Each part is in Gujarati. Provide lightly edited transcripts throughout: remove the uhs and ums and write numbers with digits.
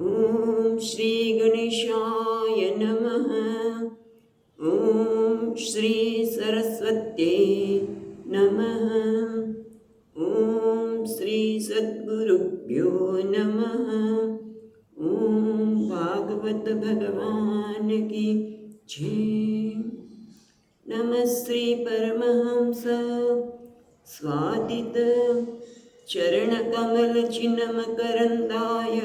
ॐ श्री गणेशाय नमः। ॐ श्री सरस्वत्यै नमः। ॐ श्री सद्गुरुभ्यो नमः। ॐ भागवत भगवान की जय। नमः श्री परमहंस स्वादित चरणकमल चिन्मकरन्दाय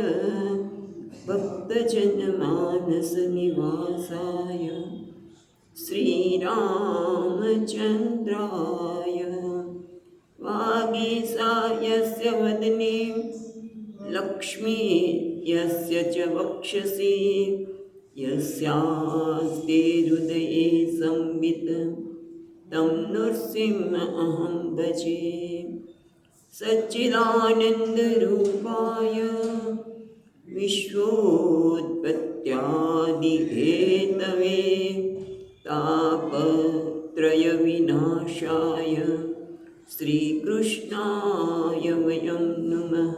भक्तजनमानस निवासाय श्रीरामचन्द्राय वागीसायस्य वदने लक्ष्मी यस्य च वक्षसि यस्यास्ते हृदये संवित् तं नृसिंहमहं भजे। सच्चिदानन्दरूपाय विश्वोत्पत्त्यादिहेतवे तापत्रयविनाशाय श्रीकृष्णाय वयं नमः।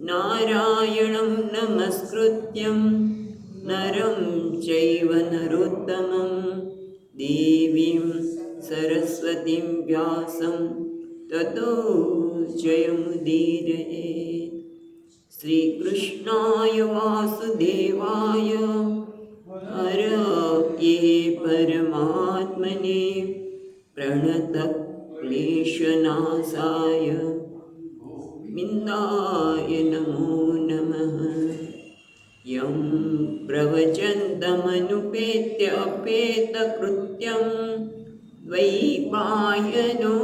नारायणं नमस्कृत्यं नरं चैव नरोत्तमं देवीं सरस्वतीं व्यासं ततो जयमुदीरयेत्। श्रीकृष्णाय वासुदेवाय हरये परमात्मने प्रणतक्लेशनाशाय विन्दाय नमो नमः। यं प्रवचन्तमनुपेत्य अपेतकृत्यं द्वैपायनो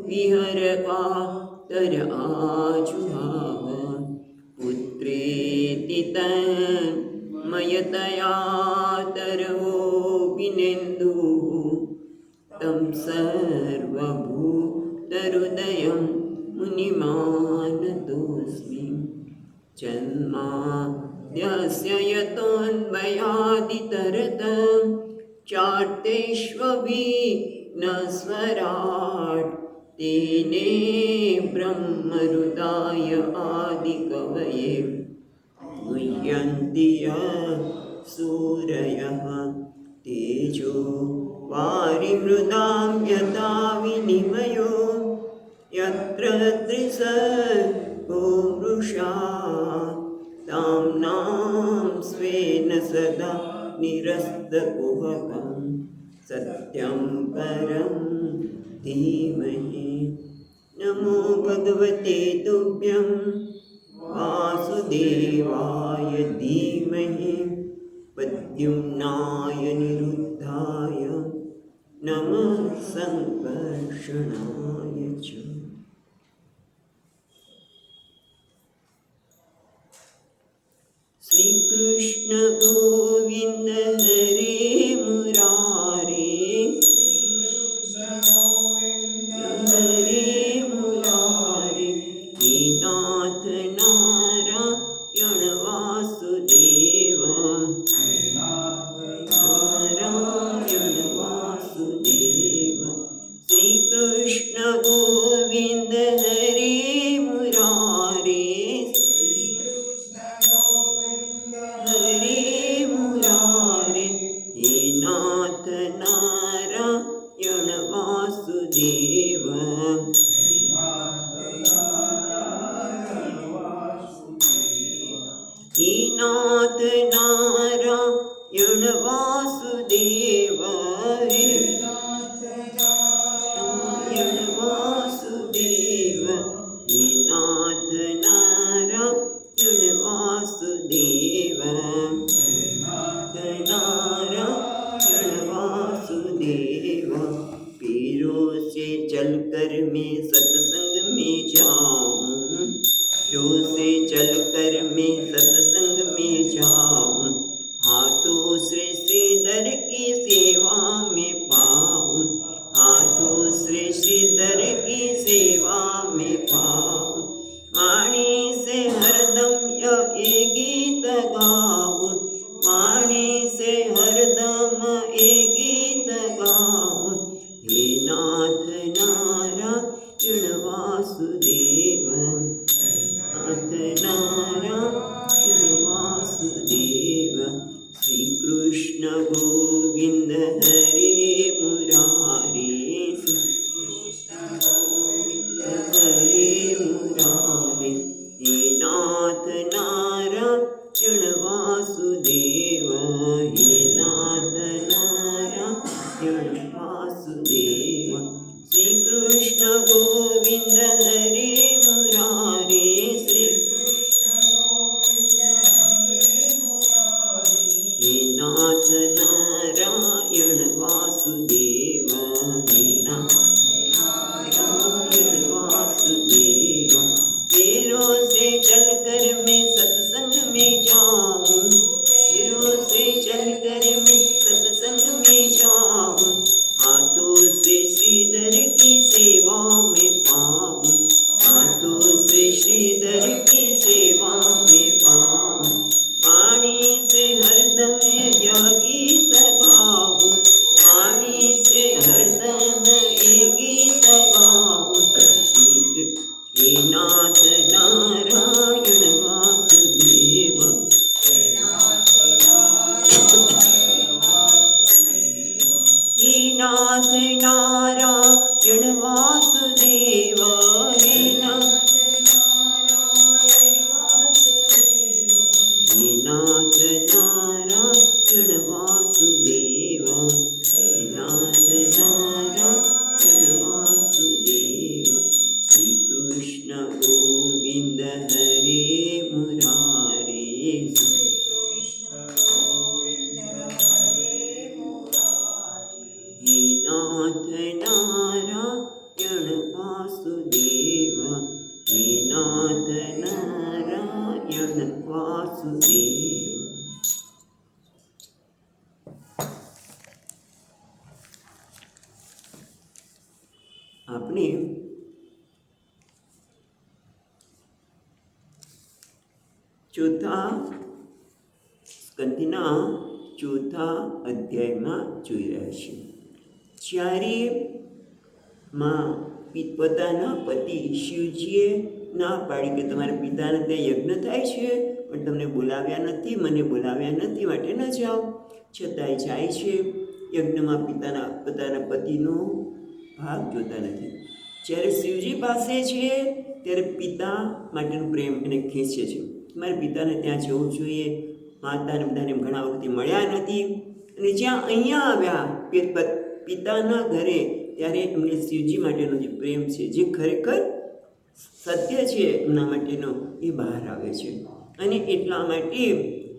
विहरकातर आजुहाव पुत्रेति तन्मयतया तरवोऽभिनेन्दुः तं सर्वभूतहृदयं मुनिमानतोऽस्मि। जन्माद्यस्य यतोऽन्वयादितरतं चार्तेष्वभिघ्नस्वराट् तेने ब्रह्महृदाय आदिकवये मुह्यन्ति यः सूरयः तेजो वारिमृदां यथा विनिमयो यत्र त्रिसर्गो मृषा ताम्नां स्वेन सदा निरस्तकुहकं सत्यं परं धीमहि। नमो भगवते तुभ्यं वासुदेवाय धीमहि प्रद्युम्नाय निरुद्धाय नमः संकर्षणाय च। श्री कृष्ण गोविंद हरे मुरारे हरे मुरारे हे नाथ नारायण वासुदेव नारायण वासुदेव। श्री कृष्ण गोविंद हरे मुरारे हरे मुरारे हे नाथ नारायण वासुदेव हे नाथ नारायण वासुदेव हे नारायण वासुदेव हे नाथ नारायण वासुदेव नारायण वासुदेव। पीरों से चलकर मैं सत्संग में जाऊं, पीरों से चलकर मैं सत्संग में जाऊं, हाथों से श्रीधर की सेवा में पाऊं, हाथों से श्रीधर की सेवा में पाऊं। वाणी से हरदम ये गीत गाऊं, वाणी से हरदम ये गीत गाऊं। हे नाथ नारायण वासुदेव नाथ नारायण કૃષ્ણ વાસુદેવ. આપણે ચોથા સ્કંદના ચોથા અધ્યાયમાં જોઈ રહ્યા છીએ. જ્યારે પોતાના પતિ શિવજીએ ના પાડી કે તમારા પિતાને ત્યાં યજ્ઞ થાય છે પણ તમને બોલાવ્યા નથી, મને બોલાવ્યા નથી, માટે ન જાઓ. છતાંય જાય છે. યજ્ઞમાં પોતાના પતિનો ભાગ જોતા નથી. જ્યારે શિવજી પાસે છે ત્યારે પિતા માટેનો પ્રેમ એને ખેંચે છે. મારા પિતાને ત્યાં જવું જોઈએ. માતાને બધાને ઘણા વખતે મળ્યા નથી અને જ્યાં અહીંયા આવ્યા પિતાના ઘરે, ત્યારે એમને શિવજી માટેનો જે પ્રેમ છે, જે ખરેખર સત્ય છે એમના માટેનો, એ બહાર આવે છે. અને એટલા માટે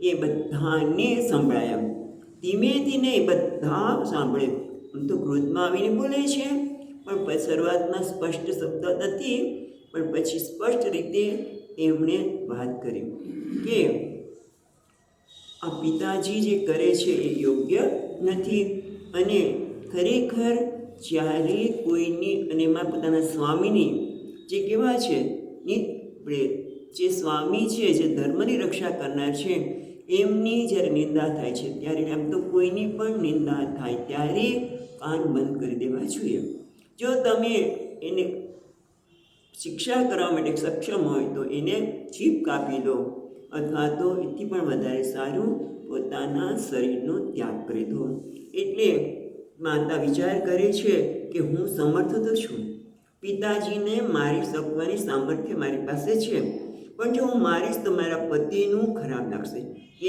એ બધાને સંભળાયા. ધીમેથી નહીં, બધા સાંભળે. આમ તો ક્રોધમાં આવીને બોલે છે, પણ શરૂઆતમાં સ્પષ્ટ શબ્દ નથી, પણ પછી સ્પષ્ટ રીતે એમણે વાત કરી કે આ પિતાજી જે કરે છે એ યોગ્ય નથી. અને ખરેખર જ્યારે કોઈની, અને એમાં પોતાના સ્વામીની જે કેવા છે, જે સ્વામી છે, જે ધર્મની રક્ષા કરનાર છે, એમની જ્યારે નિંદા થાય છે ત્યારે, એમ તો કોઈની પણ નિંદા થાય ત્યારે કાન બંધ કરી દેવા જોઈએ. જો તમે એને શિક્ષા કરવા માટે સક્ષમ હોય તો એને જીભ કાપી દો, અથવા તો એથી પણ વધારે સારું પોતાના શરીરનો ત્યાગ કરી દો. એટલે માતા વિચાર કરે છે કે હું સમર્થ તો છું, પિતાજીને મારી શકવાની સામર્થ્ય મારી પાસે છે, પણ જો હું મારીશ તો મારા પતિનું ખરાબ લાગશે,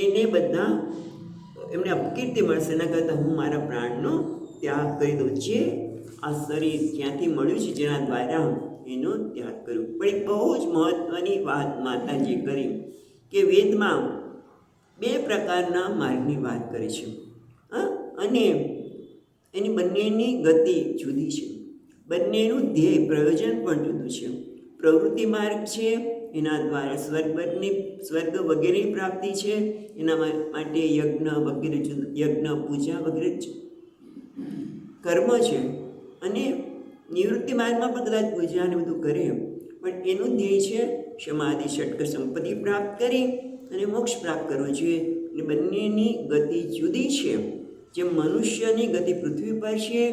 એને બધા એમને અપકીર્તિ મળશે. એના કરતાં હું મારા પ્રાણનો ત્યાગ કરી દઉં. જે આ શરીર ક્યાંથી મળ્યું છે, જેના દ્વારા એનો ત્યાગ કર્યો. પણ એક બહુ જ મહત્ત્વની વાત માતાજીએ કરી કે વેદમાં 2 પ્રકારના માર્ગની વાત કરી છે. અને એની બંનેની ગતિ જુદી છે, બંનેનું ધ્યેય પ્રયોજન પણ જુદું છે. પ્રવૃત્તિ માર્ગ છે, એના દ્વારા સ્વર્ગ વગેરેની પ્રાપ્તિ છે, એના માટે યજ્ઞ વગેરે, યજ્ઞ પૂજા વગેરે કર્મ છે. અને નિવૃત્તિ માર્ગમાં પણ કદાચ પૂજા ને બધું કરે, પણ એનું ધ્યેય છે સમાધિ ષટક સંપત્તિ પ્રાપ્ત કરી અને મોક્ષ પ્રાપ્ત કરવો જોઈએ. એટલે બંનેની ગતિ જુદી છે. જેમ મનુષ્યની ગતિ પૃથ્વી પર છે,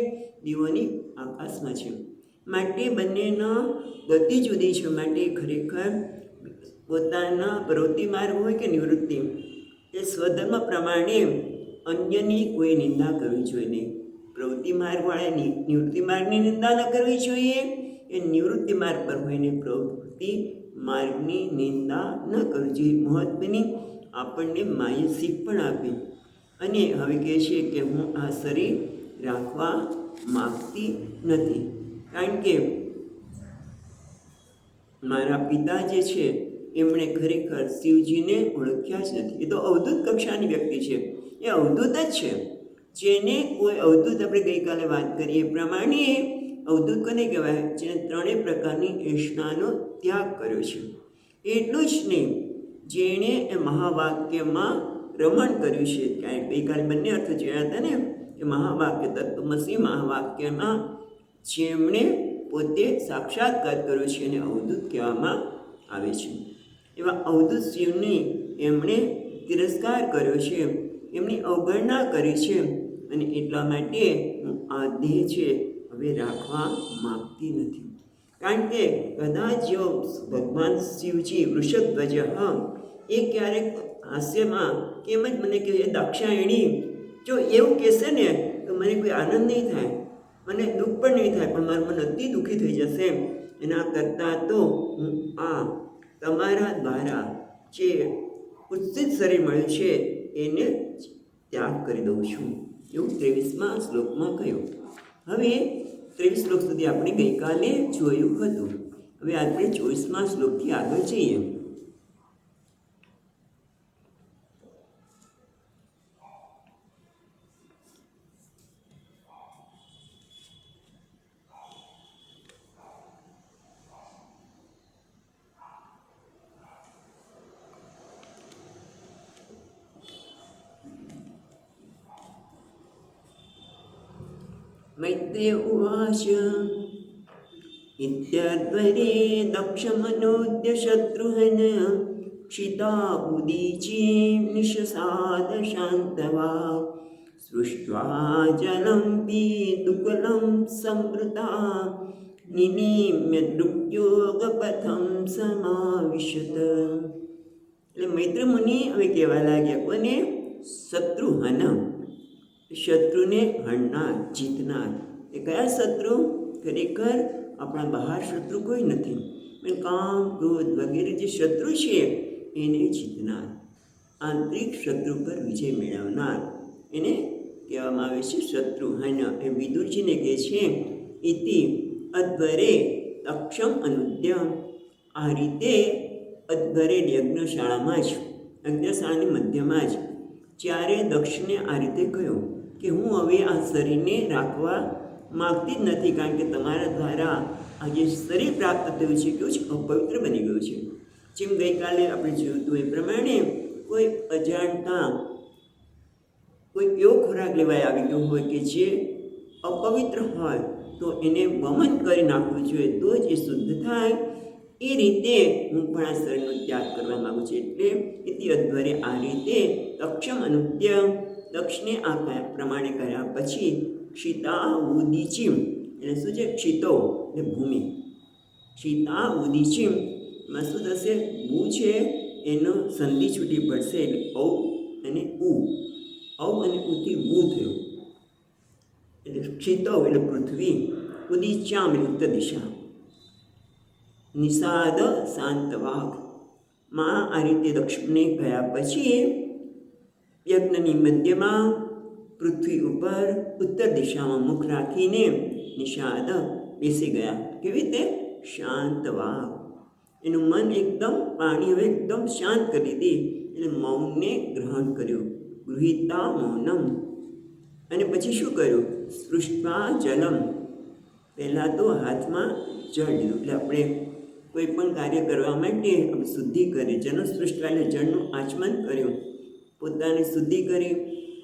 દેવોની આકાશમાં છે, માટે બંનેના ગતિ જુદી છે. માટે ખરેખર પોતાના પ્રવૃત્તિ માર્ગ હોય કે નિવૃત્તિ, એ સ્વધર્મ પ્રમાણે અન્યની કોઈ નિંદા કરવી જોઈએ નહીં. પ્રવૃત્તિ માર્ગવાળાની નિવૃત્તિ માર્ગની નિંદા ન કરવી જોઈએ. એ નિવૃત્તિ માર્ગ પર હોઈને પ્રવૃત્તિ માર્ગની નિંદા ન કરવી જોઈએ. મહત્ત્વની આપણને માએ શીખ પણ આપી. અને હવે કહે છે કે હું આ શરીર રાખવા માગતી નથી, કારણ કે મારા પિતા જે છે એમણે ખરેખર શિવજીને ઓળખ્યા જ નથી. એ તો અવધૂત કક્ષાની વ્યક્તિ છે, એ અવધૂત જ છે. જેને કોઈ અવધૂત, આપણે ગઈકાલે વાત કરીએ એ પ્રમાણે, અવધૂત કોને કહેવાય? જેને 3 પ્રકારની એષણાનો ત્યાગ કર્યો છે. એટલું જ નહીં, જેણે એ મહાવાક્યમાં રમણ કર્યું છે. કારણ ગઈકાલે બંને અર્થ જોયા હતા ને, એ મહાવાક્ય તત્વમસી મહાવાક્યમાં જેમણે પોતે સાક્ષાત્કાર કર્યો છે એને અવધૂત કહેવામાં આવે છે. એવા અવધૂત શિવની એમણે તિરસ્કાર કર્યો છે, એમની અવગણના કરી છે. અને એટલા માટે હું આ દેહ છે હવે રાખવા માગતી નથી. કારણ કે કદાચ જો ભગવાન શિવજી વૃષભધ્વજ, એ ક્યારેક હાસ્યમાં કેમ જ મને કહે, દાક્ષાયણી જો એવું કહેશે ને તો મને કોઈ આનંદ નહીં થાય, મને દુઃખ પણ નહીં થાય, પણ મારું મન અતિ દુઃખી થઈ જશે. એના કરતાં તો હું આ તમારા દ્વારા જે ઉત્સિત શરીર મળ્યું છે એને ત્યાગ કરી દઉં છું, એવું 23મા શ્લોકમાં કહ્યું. હવે 23 શ્લોક સુધી આપણે ગઈકાલે જોયું હતું. હવે આપણે 24મા શ્લોકથી આગળ જઈએ. મૈત્રેય ઉવાચ ઇત્યદ્વરે દક્ષમનોદ્ય શત્રુહ્ન ક્ષિતાબુદીચીં નિશસાદ શાन्तવા સૃષ્ટ્વા જલમ પીતુકુલં સંવૃતા નિનિમ્ય દૃગ્યોગપથમ સમાવિશત. એટલે મૈત્ર મુનિ હવે કહેવા લાગ્યા કોને? શત્રુહન, શત્રુને હણનાર, જીતનાર. એ કયા શત્રુ? ખરેખર આપણા બહાર શત્રુ કોઈ નથી, પણ કામ ક્રોધ વગેરે જે શત્રુ છે એને જીતનાર, આંતરિક શત્રુ પર વિજય મેળવનાર એને કહેવામાં આવે છે શત્રુહન. એ વિદુરજીને કહે છે ઇતિ અદ્વરે તક્ષમ અનુદ્ય. આ રીતે અદ્વરે યજ્ઞશાળામાં જ, યજ્ઞશાળાની મધ્યમાં જ જ્યારે દક્ષને આ રીતે કહ્યું કે હું હવે આ શરીરને રાખવા માગતી જ નથી, કારણ કે તમારા દ્વારા આ જે શરીર પ્રાપ્ત થયું છે કેવું છે? અપવિત્ર બની ગયું છે. જેમ ગઈકાલે આપણે જોયું હતું એ પ્રમાણે કોઈ અજાણતા કોઈ એવો ખોરાક લેવાય આવી ગયો હોય કે જે અપવિત્ર હોય તો એને વમન કરી નાખવું જોઈએ, તો જ એ શુદ્ધ થાય. એ રીતે હું પણ આ શરીરનો ત્યાગ કરવા માગું છું. એટલે ઇતિ અદ્વરે આ રીતે તક્ષમ અનુદ્ય, દક્ષને આ પ્રમાણે કર્યા પછી ક્ષિતા ઉદીચીમ, એટલે શું છે? ક્ષિતો એટલે ભૂમિ, ક્ષિતા ઉદીચીમ એમાં શું થશે? ભૂ છે એનો સંધિ છૂટી પડશે એટલે ઔ અને ઉ, ઔ અને ઉથી ભૂ થયું. એટલે ક્ષિતો એટલે પૃથ્વી, ઉદીચ્યામ એટલે ઉત્તર દિશા, નિષાદ શાંત વાઘ. માં આ રીતે દક્ષને ગયા પછી યજ્ઞની મધ્યમાં પૃથ્વી ઉપર ઉત્તર દિશામાં મુખ રાખીને નિષાદ બેસી ગયા. કેવી રીતે? શાંત વાઘ. એનું મન એકદમ, પાણી હવે એકદમ શાંત કરી દે એટલે મૌનને ગ્રહણ કર્યું, ગૃહિતા મૌનમ. અને પછી શું કર્યું? સૃષ્ટ્વા જલમ. પહેલાં તો હાથમાં જળ લીધું. એટલે આપણે કોઈ પણ કાર્ય કરવા માટે આપણે શુદ્ધિ કરી, જળ સૃષ્ટ્વા એટલે જળનું આચમન કર્યું, પોતાને શુદ્ધિ કરી.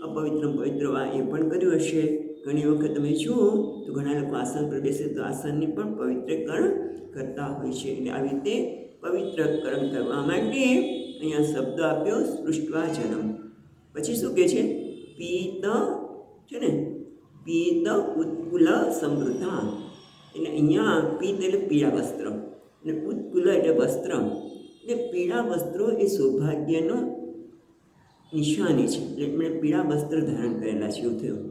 અપવિત્ર પવિત્ર એ પણ કર્યું હશે. ઘણી વખત તમે જુઓ તો ઘણા લોકો આસન પર બેસે તો આસનની પણ પવિત્રકરણ કરતા હોય છે. એટલે આવી રીતે પવિત્રકરણ કરવા માટે અહીંયા શબ્દ આપ્યો સૃષ્ટ્વા જલમ. પછી શું કહે છે? પીત છે ને, પીત ઉત્કુલ સમૃદ્ધા. એટલે અહીંયા પીત એટલે પીળા વસ્ત્ર અને ઉત્કુલ એટલે વસ્ત્ર. એટલે પીળા વસ્ત્રો એ સૌભાગ્યનું નિશાની છે. એટલે એમણે પીળા વસ્ત્ર ધારણ કરેલા છે એવું થયું.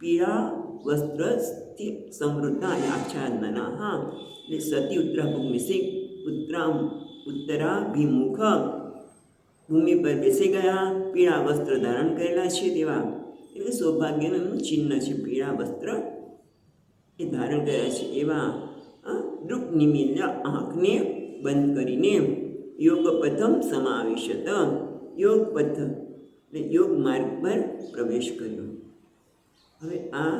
પીળા વસ્ત્રથી સમૃદ્ધા અને આચ્છાદના. હા, એટલે સતી ઉત્તરાભિમુખી, ઉત્તરાભિમુખ ભૂમિ પર બેસી ગયા, પીળા વસ્ત્ર ધારણ કરેલા છે તેવા. એટલે સૌભાગ્યનું ચિહ્ન છે પીળા વસ્ત્ર એ ધારણ કર્યા છે એવા. દૃક નિમિલ્ય આંખને બંધ કરીને યોગ પથમ સમાવિશત, યોગ પથ એટલે યોગ માર્ગ પર પ્રવેશ કર્યો. હવે આ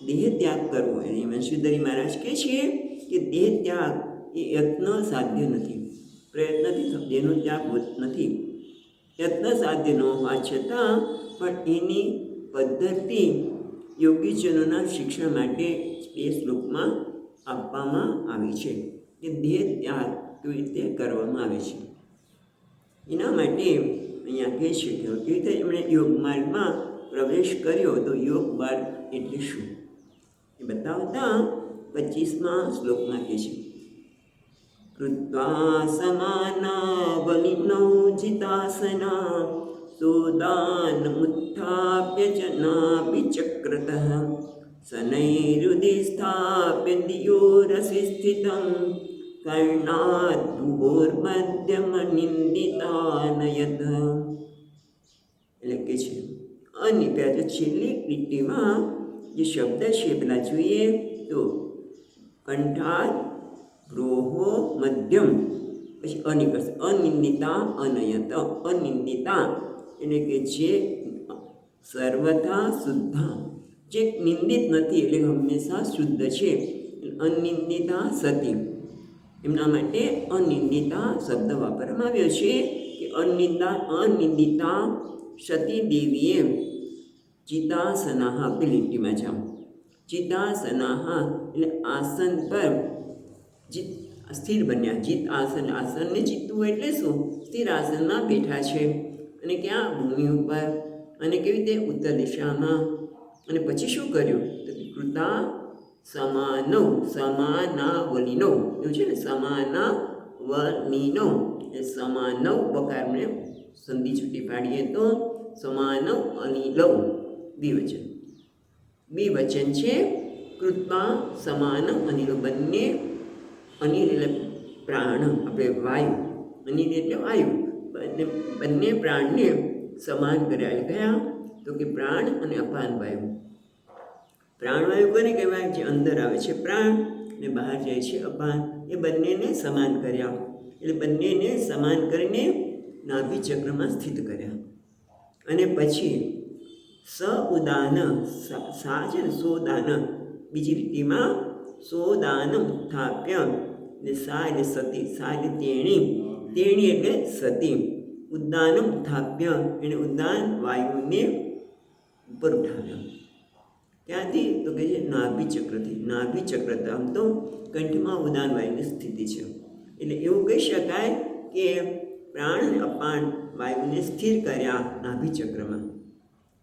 દેહ ત્યાગ કરવો, એને વંશીધરી મહારાજ કહે છે કે દેહ ત્યાગ એ યત્ન સાધ્ય નથી, પ્રયત્નથી દેહનો ત્યાગ નથી. યત્ન સાધ્ય ન હોવા છતાં પણ એની પદ્ધતિ યોગીજનોના શિક્ષણ માટે એ શ્લોકમાં આપવામાં આવી છે કે દેહ ત્યાગ કેવી રીતે કરવામાં આવે છે. એના માટે અહીંયા કહે છે કે કેવી રીતે એમણે યોગ માર્ગમાં પ્રવેશ કર્યો. તો યોગ માર્ગ એટલે શું એ બતાવતા 25મા શ્લોકમાં કહે છે કૃત્વા સમાના બલિનૌ જિતાસના સોદાનમુત્થાપ્ય જનાભિચક્રતઃ શનૈરુદિસ્થાપ્ય દિયોરસि સ્થિતં કર્ણાદુભોર્મધ્યમનિંદિતાનયત. એટલે કે છે અનિપ્યા જો છેલ્લી લીટીમાં જે શબ્દ છે પેલા જોઈએ તો કંઠાદ ભ્રોહો મધ્યમ પછી અનિકર્ષ અનિંદિતા અનયત. અનિંદિતા એટલે કે જે સર્વથા શુદ્ધા, જે નિંદિત નથી એટલે હંમેશા શુદ્ધ છે. અનિંદિતા સતી, એમના માટે અનિંદિતા શબ્દ વાપરવામાં આવ્યો છે કે અનિંદિતા સતી દેવીએ ચિતાસના. આપણી લીટીમાં જાઓ ચિતાસનાહ એટલે આસન પર જીત સ્થિર બન્યા. જીત આસન, આસનને જીતવું એટલે શું? સ્થિર આસનમાં બેઠા છે. અને ક્યાં? ભૂમિ ઉપર. અને કેવી રીતે? ઉત્તર દિશામાં. અને પછી શું કર્યું? તો કૃતા સમાનૌ, સમાનાવલિનો એવું છે ને, સમાનાવલિનો એ સમાનવ બકારને સંધિ છૂટી પાડીએ તો સમાનવ અનિલવ દ્વિવચન. દ્વિવચન છે. કૃત્વા સમાનમ અનિલો, બંને અનિલ એટલે પ્રાણ, આપણે વાયુ, અનિલ એટલે વાયુ, બંને પ્રાણને સમાન કર્યા. કયા? તો કે પ્રાણ અને અપાન વાયુ. પ્રાણવાયુ કોને કહેવાય? જે અંદર આવે છે પ્રાણ અને બહાર જાય છે અપાન. એ બંનેને સમાન કર્યા. એટલે બંનેને સમાન કરીને નાભિ ચક્રમાં સ્થિત કર્યા. અને પછી સ ઉદાન, સા છે ને સોદાન, બીજી લીટીમાં સોદાન ઉત્થાપ્ય, એટલે સા એટલે સતી, સા એટલે તેણી, તેણી એટલે સતી. ઉદ્દાન ઉત્થાપ્ય એને ઉદ્દાન વાયુને ઉપર ઉઠાવ્યો. ક્યાંથી? તો કે છે નાભિ ચક્રથી. નાભિ ચક્ર આમ તો કંઠમાં ઉદાન વાયુની સ્થિતિ છે. એટલે એવું કહી શકાય કે પ્રાણ અને અપાન વાયુને સ્થિર કર્યા નાભિ ચક્રમાં.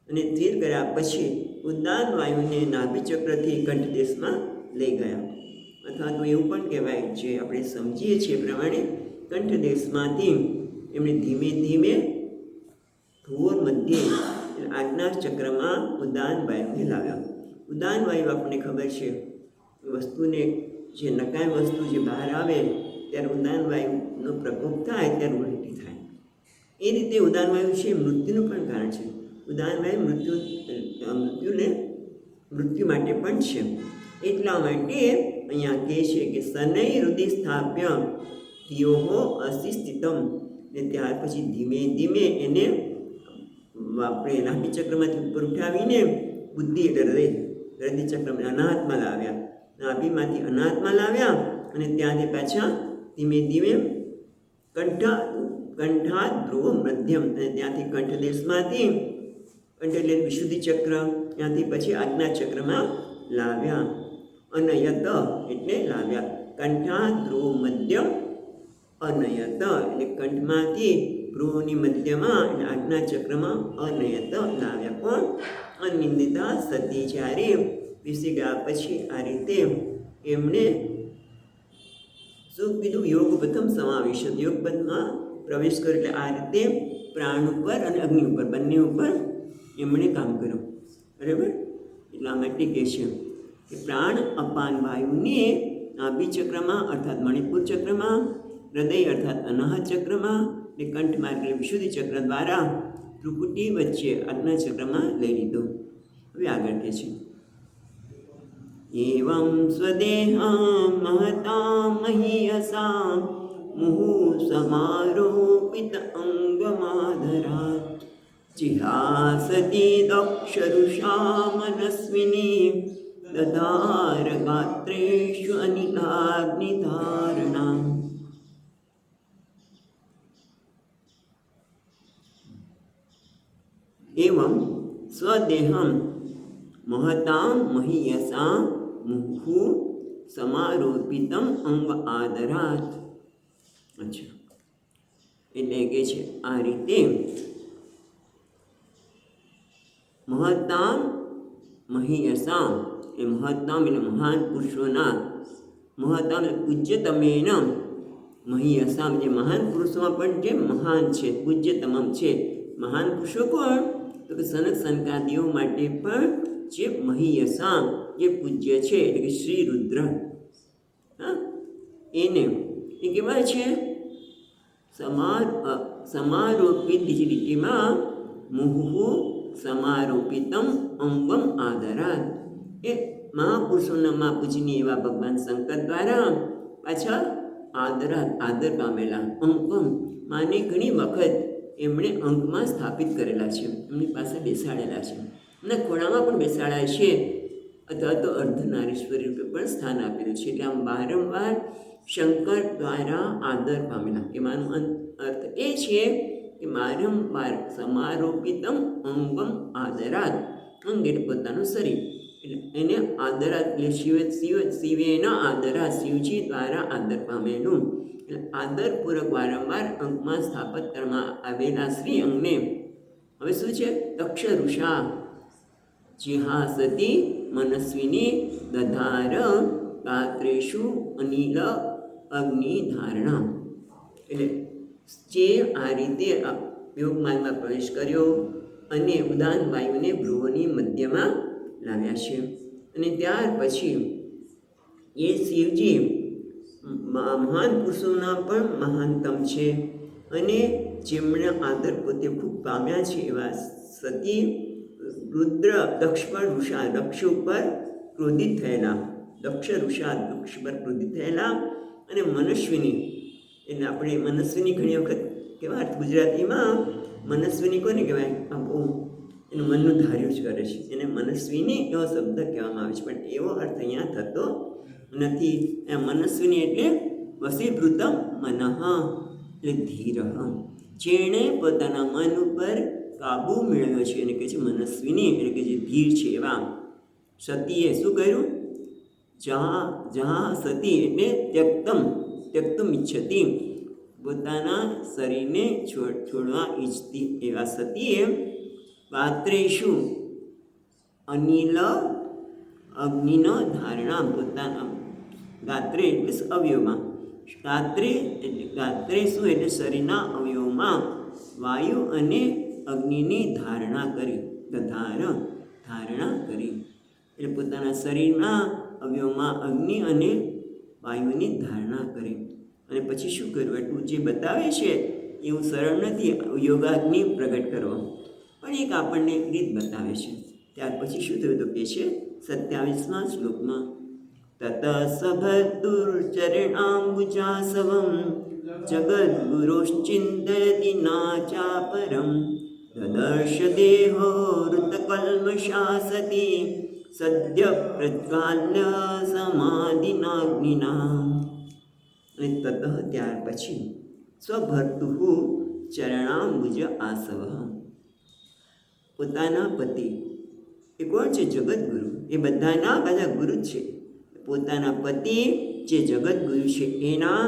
અને સ્થિર કર્યા પછી ઉદ્દાન વાયુને નાભિ ચક્રથી કંઠદેશમાં લઈ ગયા. અથવા તો એવું પણ કહેવાય, જે આપણે સમજીએ છીએ પ્રમાણે, કંઠદેશમાંથી એમણે ધીમે ધીમે ધ્રુવ મધ્યે આજ્ઞા ચક્રમાં ઉદ્દાન વાયુને લાવ્યા. ઉદ્દાન વાયુ આપણને ખબર છે, વસ્તુને જે નકામી વસ્તુ જે બહાર આવે ત્યારે ઉદ્દાન વાયુનો પ્રકોપ થાય ત્યારે ઉલટી થાય. એ રીતે ઉદ્દાન વાયુ છે મૃત્યુનું પણ કારણ છે. ઉદ્દાન વાયુ મૃત્યુ માટે પણ છે. એટલા માટે અહીંયા કહે છે કે શનૈ હૃદય સ્થાપ્ય ધિયોહો અસી સ્થિતમ, ને ત્યાર પછી ધીમે ધીમે એને આપણે નાભિ ચક્રમાંથી ઉપર ઉઠાવીને બુદ્ધિ એટલે હૃદય ચક્રમાં અનાહતમાં લાવ્યા. નાભિમાંથી અનાહતમાં લાવ્યા અને ત્યાંથી પાછા ધીમે ધીમે કંઠાત ધ્રુવ મધ્યમ, અને ત્યાંથી કંઠદેશમાંથી કંઠ એટલે વિશુદ્ધિ ચક્ર, ત્યાંથી પછી આજ્ઞા ચક્રમાં લાવ્યા. અનયત એટલે લાવ્યા. કંઠાત ધ્રુવ મધ્યમ અનયત એટલે કંઠમાંથી ભ્રુવની મધ્યમાં એટલે આજ્ઞા ચક્રમાં અનયત લાવ્યા. કોણ? અનિંદિતા સતી. જ્યારે વિસી ગયા પછી આ રીતે એમણે શું કીધું? યોગ પ્રથમ સમાવેશ, યોગ પદમાં પ્રવેશ કર્યો. એટલે આ રીતે પ્રાણ ઉપર અને અગ્નિ ઉપર બંને ઉપર એમણે કામ કર્યું. બરાબર? એટલા માટે કહે છે કે પ્રાણ અપાન વાયુને નાભિ ચક્રમાં અર્થાત મણિપુર ચક્રમાં, હૃદય અર્થાત અનાહત ચક્રમાં, ને કંઠ માર્ગ વિશુદ્ધિ ચક્ર દ્વારા ત્રિપુટી વચ્ચે આજ્ઞા ચક્રમાં લઈ લીધો. હવે આગળ કહે છે એવં સ્વદેહા મહતા મહીયસા મુહુ સમારોપિત અંગમાધરાત જિહાસતી દક્ષરુષા મનસ્વિની દધાર ગાત્રેષુ અનિલાગ્નિધારણા. एवं स्वदेहम महतां महीयसा मुहु समारोपितम अंग आदरात. અચ્છા, એટલે કે છે આ રીતે મહતામ મહીયસા, એ મહતામ એટલે મહાન પુરુષોના, મહતામ એટલે પૂજ્યતમેન, મહીયસામ જે મહાન પુરુષોમાં પણ જે મહાન છે, પૂજ્યતમમ છે. મહાન પુરુષો કોણ? તો કે સનક સનકાદીઓ માટે પણ જે મહીયસા જે પૂજ્ય છે, એટલે કે શ્રી રુદ્ર, હા, એને એ કહેવાય છે સમારોપિત. બીજી લીટીમાં મુહુ સમારોપિતમ અંગમ આદરાત, એ મહાપુરુષોના મા પૂજનીય એવા ભગવાન શંકર દ્વારા પાછા આદરાત આદર પામેલા અંગમ માને ઘણી વખત એમણે અંગમાં સ્થાપિત કરેલા છે, એમની પાસે બેસાડેલા છે, એમના ખોળામાં પણ બેસાડ્યા છે, અથવા તો અર્ધનારીશ્વરી રૂપે પણ સ્થાન આપેલું છે. એટલે આમ વારંવાર શંકર દ્વારા આદર પામેલા. એમાંનો અર્થ એ છે કે વારંવાર સમારોપિતમ અંગમ આદરાત, અંગ એટલે પોતાનું શરીર, એટલે એને આદરા એટલે શિવેના આદરા શિવજી દ્વારા આદર પામેલું. એટલે આદરપૂર્વક વારંવાર અંકમાં સ્થાપિત કરવામાં આવેલા શ્રી અંગને હવે શું છે? તક્ષરુષા ચિહાસતી મનસ્વીની દધાર ગાત્રેષુ અનિલ અગ્નિ ધારણા. એટલે જે આ રીતે યોગમાર્ગમાં પ્રવેશ કર્યો અને ઉદાન વાયુને ભ્રુવની મધ્યમાં લાવ્યા છે. અને ત્યાર પછી એ શિવજી મહાન પુરુષોના પણ મહાનતમ છે અને જેમણે આદર પોતે ખૂબ પામ્યા છે એવા સતી રુદ્ર દક્ષ પર દક્ષ ઉપર ક્રોધિત થયેલા, દક્ષ પર ક્રોધિત થયેલા અને મનસ્વીની એટલે આપણે મનસ્વીની ઘણી વખત કહેવાય ગુજરાતીમાં મનસ્વીની કોને કહેવાય? આ બહુ એનું મનનું ધાર્યું જ કરે છે, એને મનસ્વીની એવો શબ્દ કહેવામાં આવે છે, પણ એવો અર્થ અહીંયા થતો નથી. મનસ્વીની એટલે વસીભૃતમ મનઃ એટલે ધીર, જેણે પોતાના મન ઉપર કાબુ મેળવ્યો છે એને કહે છે મનસ્વીની, એટલે કે જે ધીર છે એવા. સતીએ શું કર્યું? જहाँ સતી એટલે ત્યક્તમ ઈચ્છતી, પોતાના શરીરને છોડવા ઈચ્છતી એવા સતીએ ગાત્રેષુ અનિલ અગ્નિનો ધારણા, પોતાના ગાત્રે એટલે અવયવમાં, ગાત્રેષુ એટલે શરીરના અવયવમાં વાયુ અને અગ્નિની ધારણા કરી, ધારણા કરી એટલે પોતાના શરીરના અવયવમાં અગ્નિ અને વાયુની ધારણા કરી. અને પછી શું કર્યું? એટલું જે બતાવે છે એવું સરળ નથી યોગાગ્નિ પ્રગટ કરવો, પણ એક આપણને રીત બતાવે છે. ત્યાર પછી શું થયું? તો કે છે 27મા શ્લોકમાં તત સભર્તુર્ચરણાંબુજાસવમ જગદ્ગુરોશ્ચિંતયતિ નાચાપરમ દદર્શ દેહો ઋતકલ્મષા સતી સદ્ય પ્રજ્વાલ્ય સમાધિનાગ્નિના. અને તત ત્યાર પછી સ્વભર્તુ ચરણાંબુજ આસવ, પોતાના પતિ એ કોણ છે? જગતગુરુ, એ બધાના બધા ગુરુ છે. પોતાના પતિ જે જગતગુરુ છે એના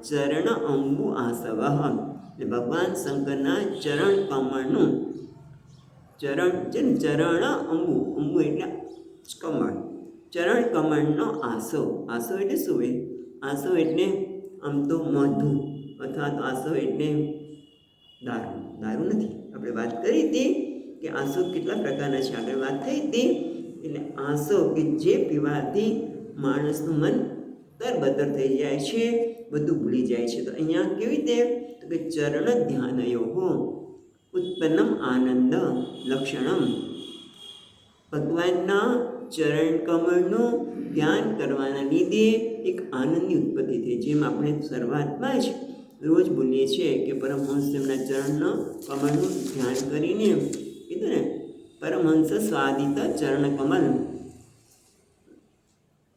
ચરણ અંબુ આસવ એટલે ભગવાન શંકરના ચરણ કમળનું ચરણ છે ને, ચરણ અંબુ એટલે કમળ, ચરણ કમળનો આસવ. આસવ એટલે શું હોય? આસવ એટલે આમ તો મધુ અથવા તો આસવ એટલે દારૂ નથી. આપણે વાત કરી હતી કે આસવ કેટલા પ્રકારના છે, આગળ વાત થઈ હતી. એટલે આસવ કે જે પીવાથી માણસનું મન તરબતર થઈ જાય છે, બધું ભૂલી જાય છે. તો અહીંયા કેવી રીતે? તો કે ચરણ ધ્યાનયો ઉત્પન્નમ આનંદ લક્ષણમ, ભગવાનના ચરણ કમળનું ધ્યાન કરવાના લીધે એક આનંદની ઉત્પત્તિ થઈ. જેમ આપણે શરૂઆતમાં જ રોજ બોલીએ છીએ કે પરમહંસ તેમના ચરણના કમળનું ધ્યાન કરીને કીધું ને, પરમહંસ સ્વાદિત ચરણ કમળ,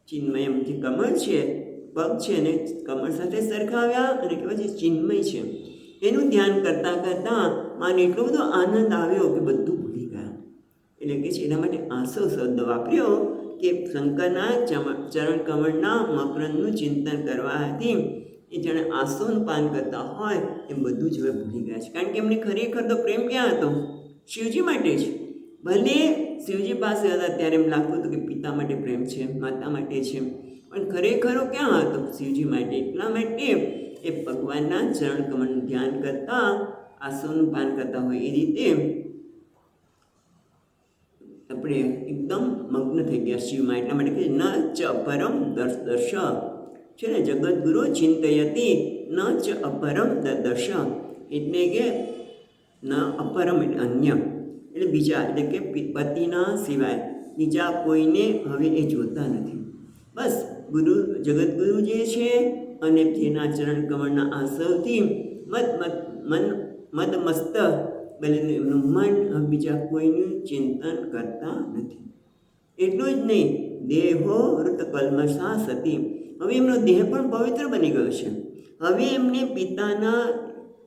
ચિન્મય જે કમળ છે, પગ છે એને કમળ સાથે સરખાવ્યા અને કહેવાય છે ચિન્મય છે. એનું ધ્યાન કરતાં કરતાં મને એટલો બધો આનંદ આવ્યો કે બધું ભૂલી ગયા. એટલે કે છે એના માટે આસવ શબ્દ વાપર્યો કે શંકરના ચરણ કમળના મકરંદનું ચિંતન કરવાથી એ જાણે આસવનું પાન કરતા હોય એ બધું જ હવે ભૂલી ગયા છે. કારણ કે એમને ખરેખર તો પ્રેમ ક્યાં હતો? શિવજી માટે જ. ભલે શિવજી પાસે હતા ત્યારે એમ લાગતું હતું કે પિતા માટે પ્રેમ છે, માતા માટે છે, પણ ખરેખર ક્યાં હતો? શિવજી માટે. એટલા માટે એ ભગવાનના ચરણ કમળનું ધ્યાન કરતા આસવનું પાન કરતા હોય એ રીતે આપણે એકદમ મગ્ન થઈ ગયા શિવમાં. એટલા માટે કે ન ચ અપરમ દર્શ છે ને, જગતગુરુ ચિંતયતી ન ચ અપરમ દર્શ એટલે કે ન અપરમ એટલે અન્ય, એટલે બીજા, એટલે કે પતિના સિવાય બીજા કોઈને હવે એ જોતા નથી. બસ ગુરુ જગતગુરુ જે છે અને જેના ચરણ કમળના આસવથી મદમસ્ત બનેલું એમનું મન બીજા કોઈનું ચિંતન કરતા નથી. એટલું જ નહીં, દેહો ઋત કલ્મષા સતી, હવે એમનો દેહ પણ પવિત્ર બની ગયો છે. હવે એમને પિતાના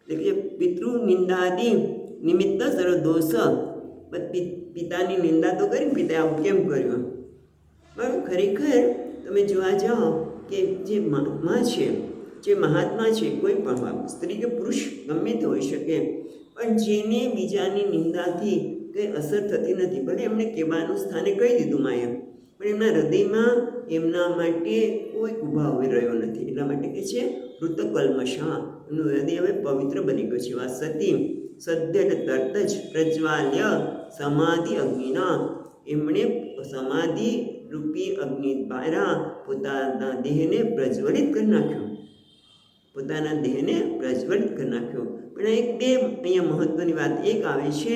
એટલે કે પિતૃ નિંદાદી નિમિત્ત સર્વ દોષ, પિતાની નિંદા તો કરી, પિતાએ આવું કેમ કર્યું, પણ ખરેખર તમે જોવા જાઓ કે જે મહાત્મા છે, જે મહાત્મા છે, કોઈ પણ હોય, સ્ત્રી કે પુરુષ ગમે તે હોઈ શકે, પણ જેને બીજાની નિંદાથી કંઈ અસર થતી નથી, ભલે એમણે કહેવાનું સ્થાને કહી દીધું માએ, પણ એમના હૃદયમાં એમના માટે કોઈ ઉભા હોઈ રહ્યો નથી. એટલા માટે કે છે ઋતકલ્મષા, એમનું હૃદય હવે પવિત્ર બની ગયું છે. વાત સતી સદ્ય એટલે તરત જ પ્રજ્વાલ્ય સમાધિ અગ્નિના, એમણે સમાધિ રૂપી અગ્નિ દ્વારા પોતાના દેહને પ્રજ્વલિત કરી નાખ્યો, પોતાના દેહને પ્રજ્વલિત કરી નાખ્યો. પણ એક બે અહીંયા મહત્વની વાત એક આવે છે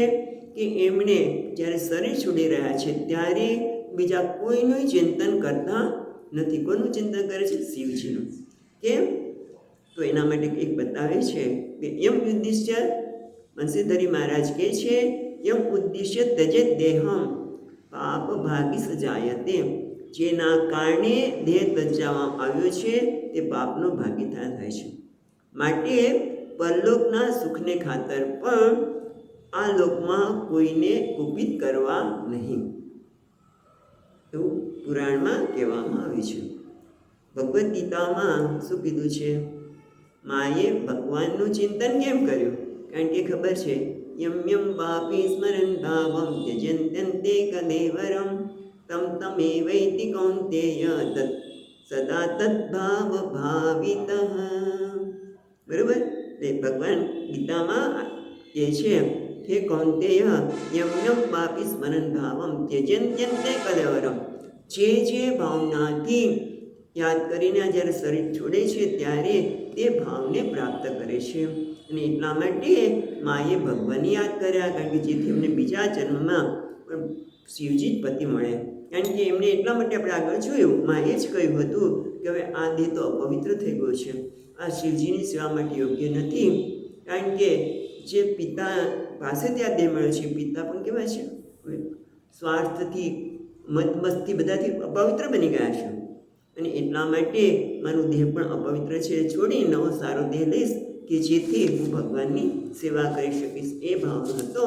કે એમણે જ્યારે શરીર છોડી રહ્યા છે ત્યારે બીજા કોઈનું ચિંતન કરતા નથી. કોનું ચિંતન કરે છે? શિવજીનું. કેમ? તો એના માટે એક બતાવે છે કે યમ ઉદ્દિશ્ય બંસીધરી મહારાજ કહે છે યમ ઉદ્દિશ્ય તજે દેહમ પાપ ભાગી સજાયતે, જેના કારણે દેહ તજાવવામાં આવ્યો છે તે પાપનો ભાગીદાર થાય છે. માટે પરલોકના સુખને ખાતર પણ આ લોકમાં કોઈને કુપિત કરવા નહીં, એવું પુરાણમાં કહેવામાં આવ્યું છે. ભગવદ્ ગીતામાં શું કીધું છે? માએ ભગવાનનું ચિંતન કેમ કર્યું? કારણ કે ખબર છે યમ યમ પાપી સ્મરન ભાવમ ત્યજન્ત્યન્તે કલેવરમ તમ તમેવૈતિ કૌંતેય તત્ સદા તદ્ભાવ ભાવિતઃ. બરોબર? એટલે ભગવાન ગીતામાં કહે છે હે કૌંતેય યમ યમ પાપી સ્મરન ભાવમ ત્યજન્ત્યન્તે કલેવરમ, જે ભાવનાથી યાદ કરીને જ્યારે શરીર છોડે છે ત્યારે તે ભાવને પ્રાપ્ત કરે છે. અને એટલા માટે માએ ભગવાનને યાદ કર્યા, કારણ કે જેથી એમને બીજા જન્મમાં પણ શિવજી જ પતિ મળે. કારણ કે એમને એટલા માટે આપણે આગળ જોયું, માએ જ કહ્યું હતું કે હવે આ દેહ તો અપવિત્ર થઈ ગયો છે, આ શિવજીની સેવા માટે યોગ્ય નથી. કારણ કે જે પિતા પાસેથી આ દેહ મળ્યો છે, પિતા પણ કેવા છે? સ્વાર્થથી, મદમસ્તી બધાથી અપવિત્ર બની ગયા છે. અને એટલા માટે મારું દેહ પણ અપવિત્ર છે, છોડી નવો સારો દેહ લઈશ કે જેથી હું ભગવાનની સેવા કરી શકીશ, એ ભાવ હતો.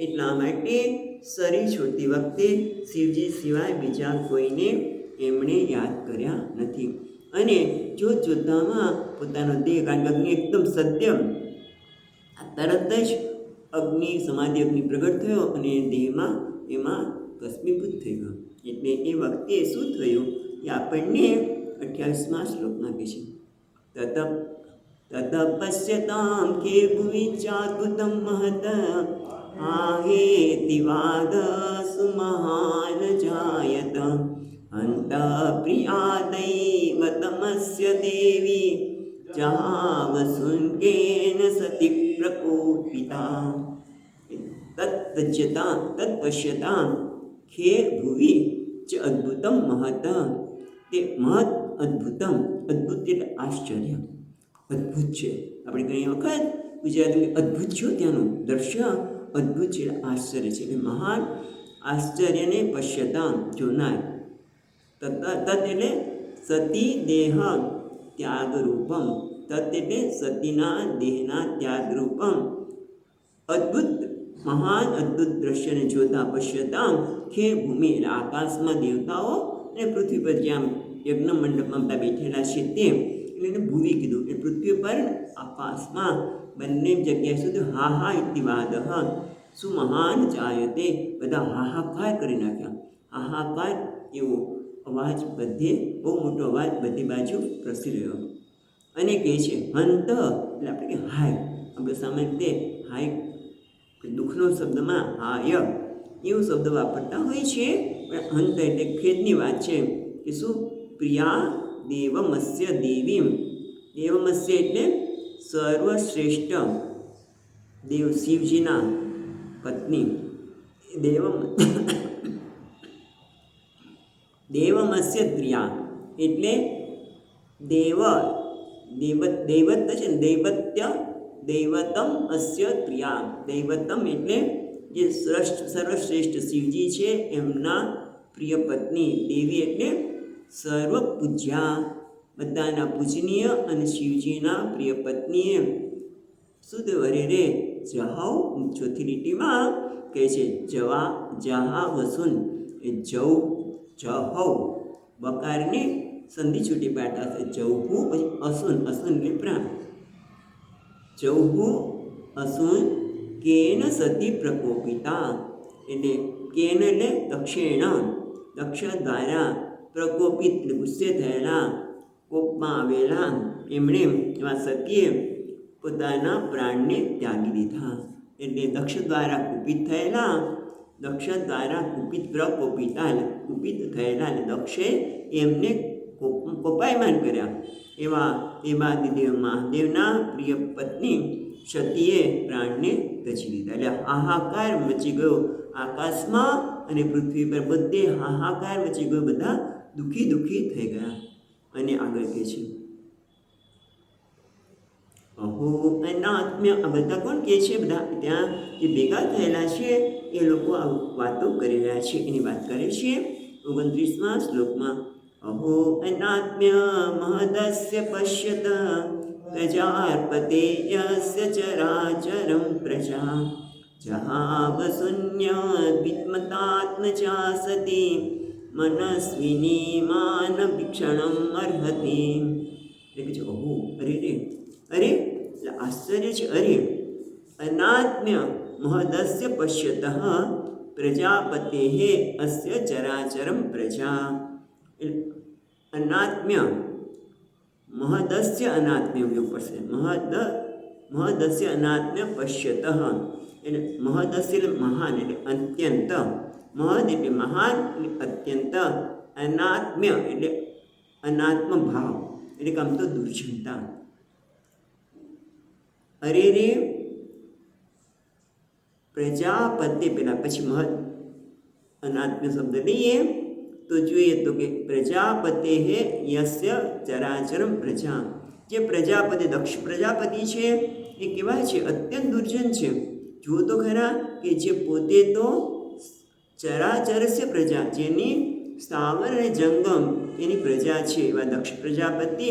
એટલા માટે શરીર છોડતી વખતે શિવજી સિવાય બીજા કોઈને એમણે યાદ કર્યા નથી. અને જોતજોતામાં પોતાનો દેહ, કારણ કે અગ્નિ એકદમ સત્યમ, તરત જ અગ્નિ સમાધિ અગ્નિ પ્રગટ થયો અને દેહમાં એમાં ભસ્મીભૂત થઈ ગયો. એટલે એ વખતે શું થયું એ આપણને 28મા શ્લોકમાં કહે છે તત પશ્યતામ કે ભુવિ ચાદ્ભુતમ મહત આહેતિવાદ સુમહાન જાયત અંત પ્રિયાદૈવ તમસ્ય દેવી જાવસુન્કેન સતિ પ્રકોપિતા. તત્પશ્યતામ ખે ભુવિ ચ અદ્ભુતમ મહત, તે મહત અદ્ભુતમ, અદ્ભુત એટલે આશ્ચર્ય, અદ્ભુત છે. આપણે ઘણી વખત ગુજરાતીમાં અદ્ભુત છે, ત્યાંનું દ્રશ્ય અદ્ભુત છે, આશ્ચર્ય છે, એટલે મહાન આશ્ચર્યને પશ્યતામ જોનાર. તત એટલે સતી દેહ ત્યાગરૂપમ, તત એટલે સતીના દેહના ત્યાગરૂપમ અદ્ભુત મહાન અદ્ભુત દ્રશ્યને જોતા પશ્યતામ ખે ભૂમિ એટલે આકાશમાં દેવતાઓ અને પૃથ્વી પર જ્યાં યજ્ઞ મંડપમાં બધા બેઠેલા છે તે, એટલે એને ભૂમિ કીધું. એટલે પૃથ્વી પર આકાશમાં બંને જગ્યાએ સુધી હાહા ઇતિવાદ શું મહાન જાયતે, બધા હાહાકાર કરી નાખ્યા. હાહાકાર એવો અવાજ બધે, બહુ મોટો અવાજ બધી બાજુ પ્રસરી રહ્યો. અને કહે છે હંત એટલે આપણે કે હાય, આપણે સામાન્ય રીતે હાય દુઃખનો શબ્દમાં હાય એવો શબ્દ વાપરતા હોય છે, પણ હંત એટલે ખેદની વાત છે કે શું પ્રિયા દેવમસ્ય દેવીમ, દેવમસ્ય એટલે સર્વશ્રેષ્ઠ દેવ શિવજીના પત્ની, દેવમસ્ય પ્રિયા એટલે દૈવત છે ને, દૈવતમ અસ્ય પ્રિયા. દૈવતમ એટલે જે સર્વશ્રેષ્ઠ શિવજી છે એમના પ્રિય પત્ની. દેવી એટલે સર્વ પૂજ્યા, બધાના પૂજનીય અને શિવજીના પ્રિય પત્નીએ શુદ્ધ વરેરે જહાવ, ચોથી લીટીમાં કહે છે જવા જહા વસુન, એ જવ જહૌ બકારને સંધિ છૂટી પાડતા છે. જહુ પછી અસુન, અસુન એટલે પ્રાણ. જહુ અસુન કેન સતી પ્રકોપિતા, એટલે કેન એટલે દક્ષિણ, દક્ષ દ્વારા પ્રકોપિત એટલે ગુસ્સે થયેલા, કોપમાં આવેલા એમણે એવા સતીએ પોતાના પ્રાણને ત્યાગી દીધા. એટલે દક્ષ દ્વારા કુપિત થયેલા, દક્ષ દ્વારા પ્રકોપિતા એટલે કુપિત થયેલા, એટલે દક્ષે એમને કોપાયમાન કર્યા. એવા દેવાદિદેવ મહાદેવના પ્રિય પત્ની સતીએ પ્રાણને ત્યજી દીધા. એટલે હાહાકાર મચી ગયો આકાશમાં અને પૃથ્વી પર, બધે હાહાકાર મચી ગયો, બધા દુઃખી થઈ ગયા. અને આગળ કહે છે અહો અનાત્મ્ય. આ બધા કોણ કહે છે? બધા ત્યાં જે ભેગા થયેલા છે એ લોકો આ વાતો કરી રહ્યા છે, એની વાત કરે છે 29મા શ્લોકમાં. અહો અનાત્મ્ય મહદસ્ય પશ્યત પ્રજાપતે યસ્ય ચરાચરં પ્રજા જહાવ શૂન્ય વિત્મતાત્મજા સતી મનસ્વિની માન ભિક્ષણમ અર્હતિ. એટલે કે ઓહો, અરે આશ્ચર્ય છે. અરે અનાત્મ્ય મહદસ્ય પશ્યત પ્રજાપતે અસ્ય ચરાચરમ પ્રજા. અનાત્મ્ય મહદસ્ય, અનાત્મ્ય એવું પડશે. મહદસ્ય અનાત્મ્ય પશ્યત એટલે મહદસ્ય એટલે મહાન, એટલે અત્યંત. મહદ એટલે મહાન, એટલે અત્યંત. અનાત્મ્ય એટલે અનાત્મ ભાવ, એટલે કે આમ તો દુર્જનતા. અરે રે પ્રજાપતિ, પેલા પછી મહદ અનાત્મ્ય શબ્દ લઈએ તો જોઈએ તો કે પ્રજાપતે યસ્ય ચરાચરમ પ્રજા. જે પ્રજાપતિ, દક્ષ પ્રજાપતિ છે એ કેવા છે? અત્યંત દુર્જન છે. જુઓ તો ખરા કે જે પોતે તો ચરાચરસ્ય પ્રજા, જેની સ્થાવર અને જંગમ એની પ્રજા છે, એવા દક્ષ પ્રજાપતિ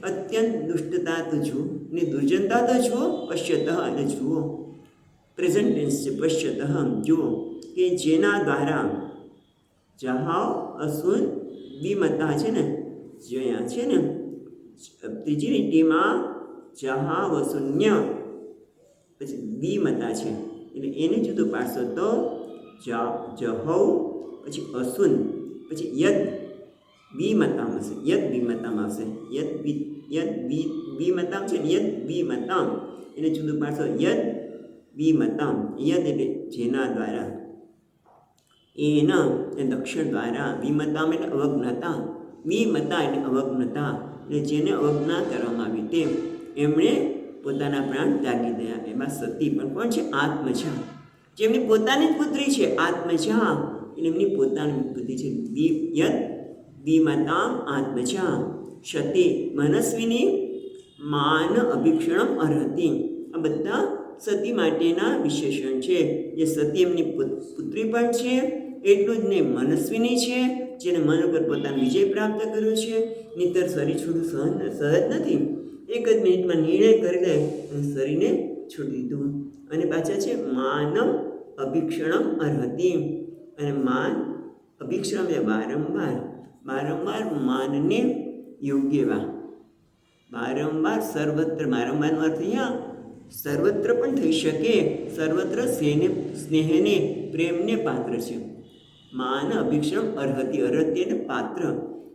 અત્યંત દુષ્ટતા તો જુઓ ને દુર્જનતા તો જુઓ. પશ્યત એટલે જુઓ, પ્રેઝન્ટ ટેન્સ છે. પશ્યત જુઓ કે જેના દ્વારા જહાવ અસુન વિમતા છે ને, જ્યાં છે ને ત્રીજી લીટીમાં જહાવ શૂન્ય પછી વિમતા છે, એટલે એને જુદું પાડશો તો જહૌ પછી અસુન પછી યદ વિમતામ હશે. યદ વિમતામ આવશે. યદ વિમતામ છે ને, યદ વિમતામ એને જુદું પાડશો યદ વિમતામ. યદ એટલે જેના દ્વારા, એના એ દક્ષિણ દ્વારા, વિમતામ એટલે અવજ્ઞતા, વિમતા એટલે અવજ્ઞતા, એટલે જેને અવજ્ઞા કરવામાં આવી તે એમણે પોતાના પ્રાણ ત્યાગી દયા. એમાં સતી પણ કોણ છે? આત્મજા, જેમની પોતાની જ પુત્રી છે. આત્મજા એટલે એમની પોતાની પુત્રી છે. યદ વિમતામ આત્મજા સતી મનસ્વીની માન અભિક્ષણમ અર્હતિ. આ બધા સતી માટેના વિશેષણ છે. જે સતી એમની પુત્રી પણ છે, એટલું જ નહીં મનસ્વીની છે, જેને મન ઉપર પોતાનો વિજય પ્રાપ્ત કર્યો છે. નહીંતર શરીર છોડવું સહજ નથી. એક જ મિનિટમાં નિર્ણય કરી લે અને શરીરને છોડી દીધું. અને પાછા છે માનમ અભિક્ષણમ અર્હતિ. અને માન અભિક્ષણમ એ વારંવાર માનને યોગ્ય વારંવાર સર્વત્ર. વારંવારનો અર્થ અહીંયા સર્વત્ર પણ થઈ શકે. સર્વત્ર સ્નેહને પ્રેમને પાત્ર છે. માન અભિક્ષમ અર્હતિ. અર્હતિ એટલે પાત્ર,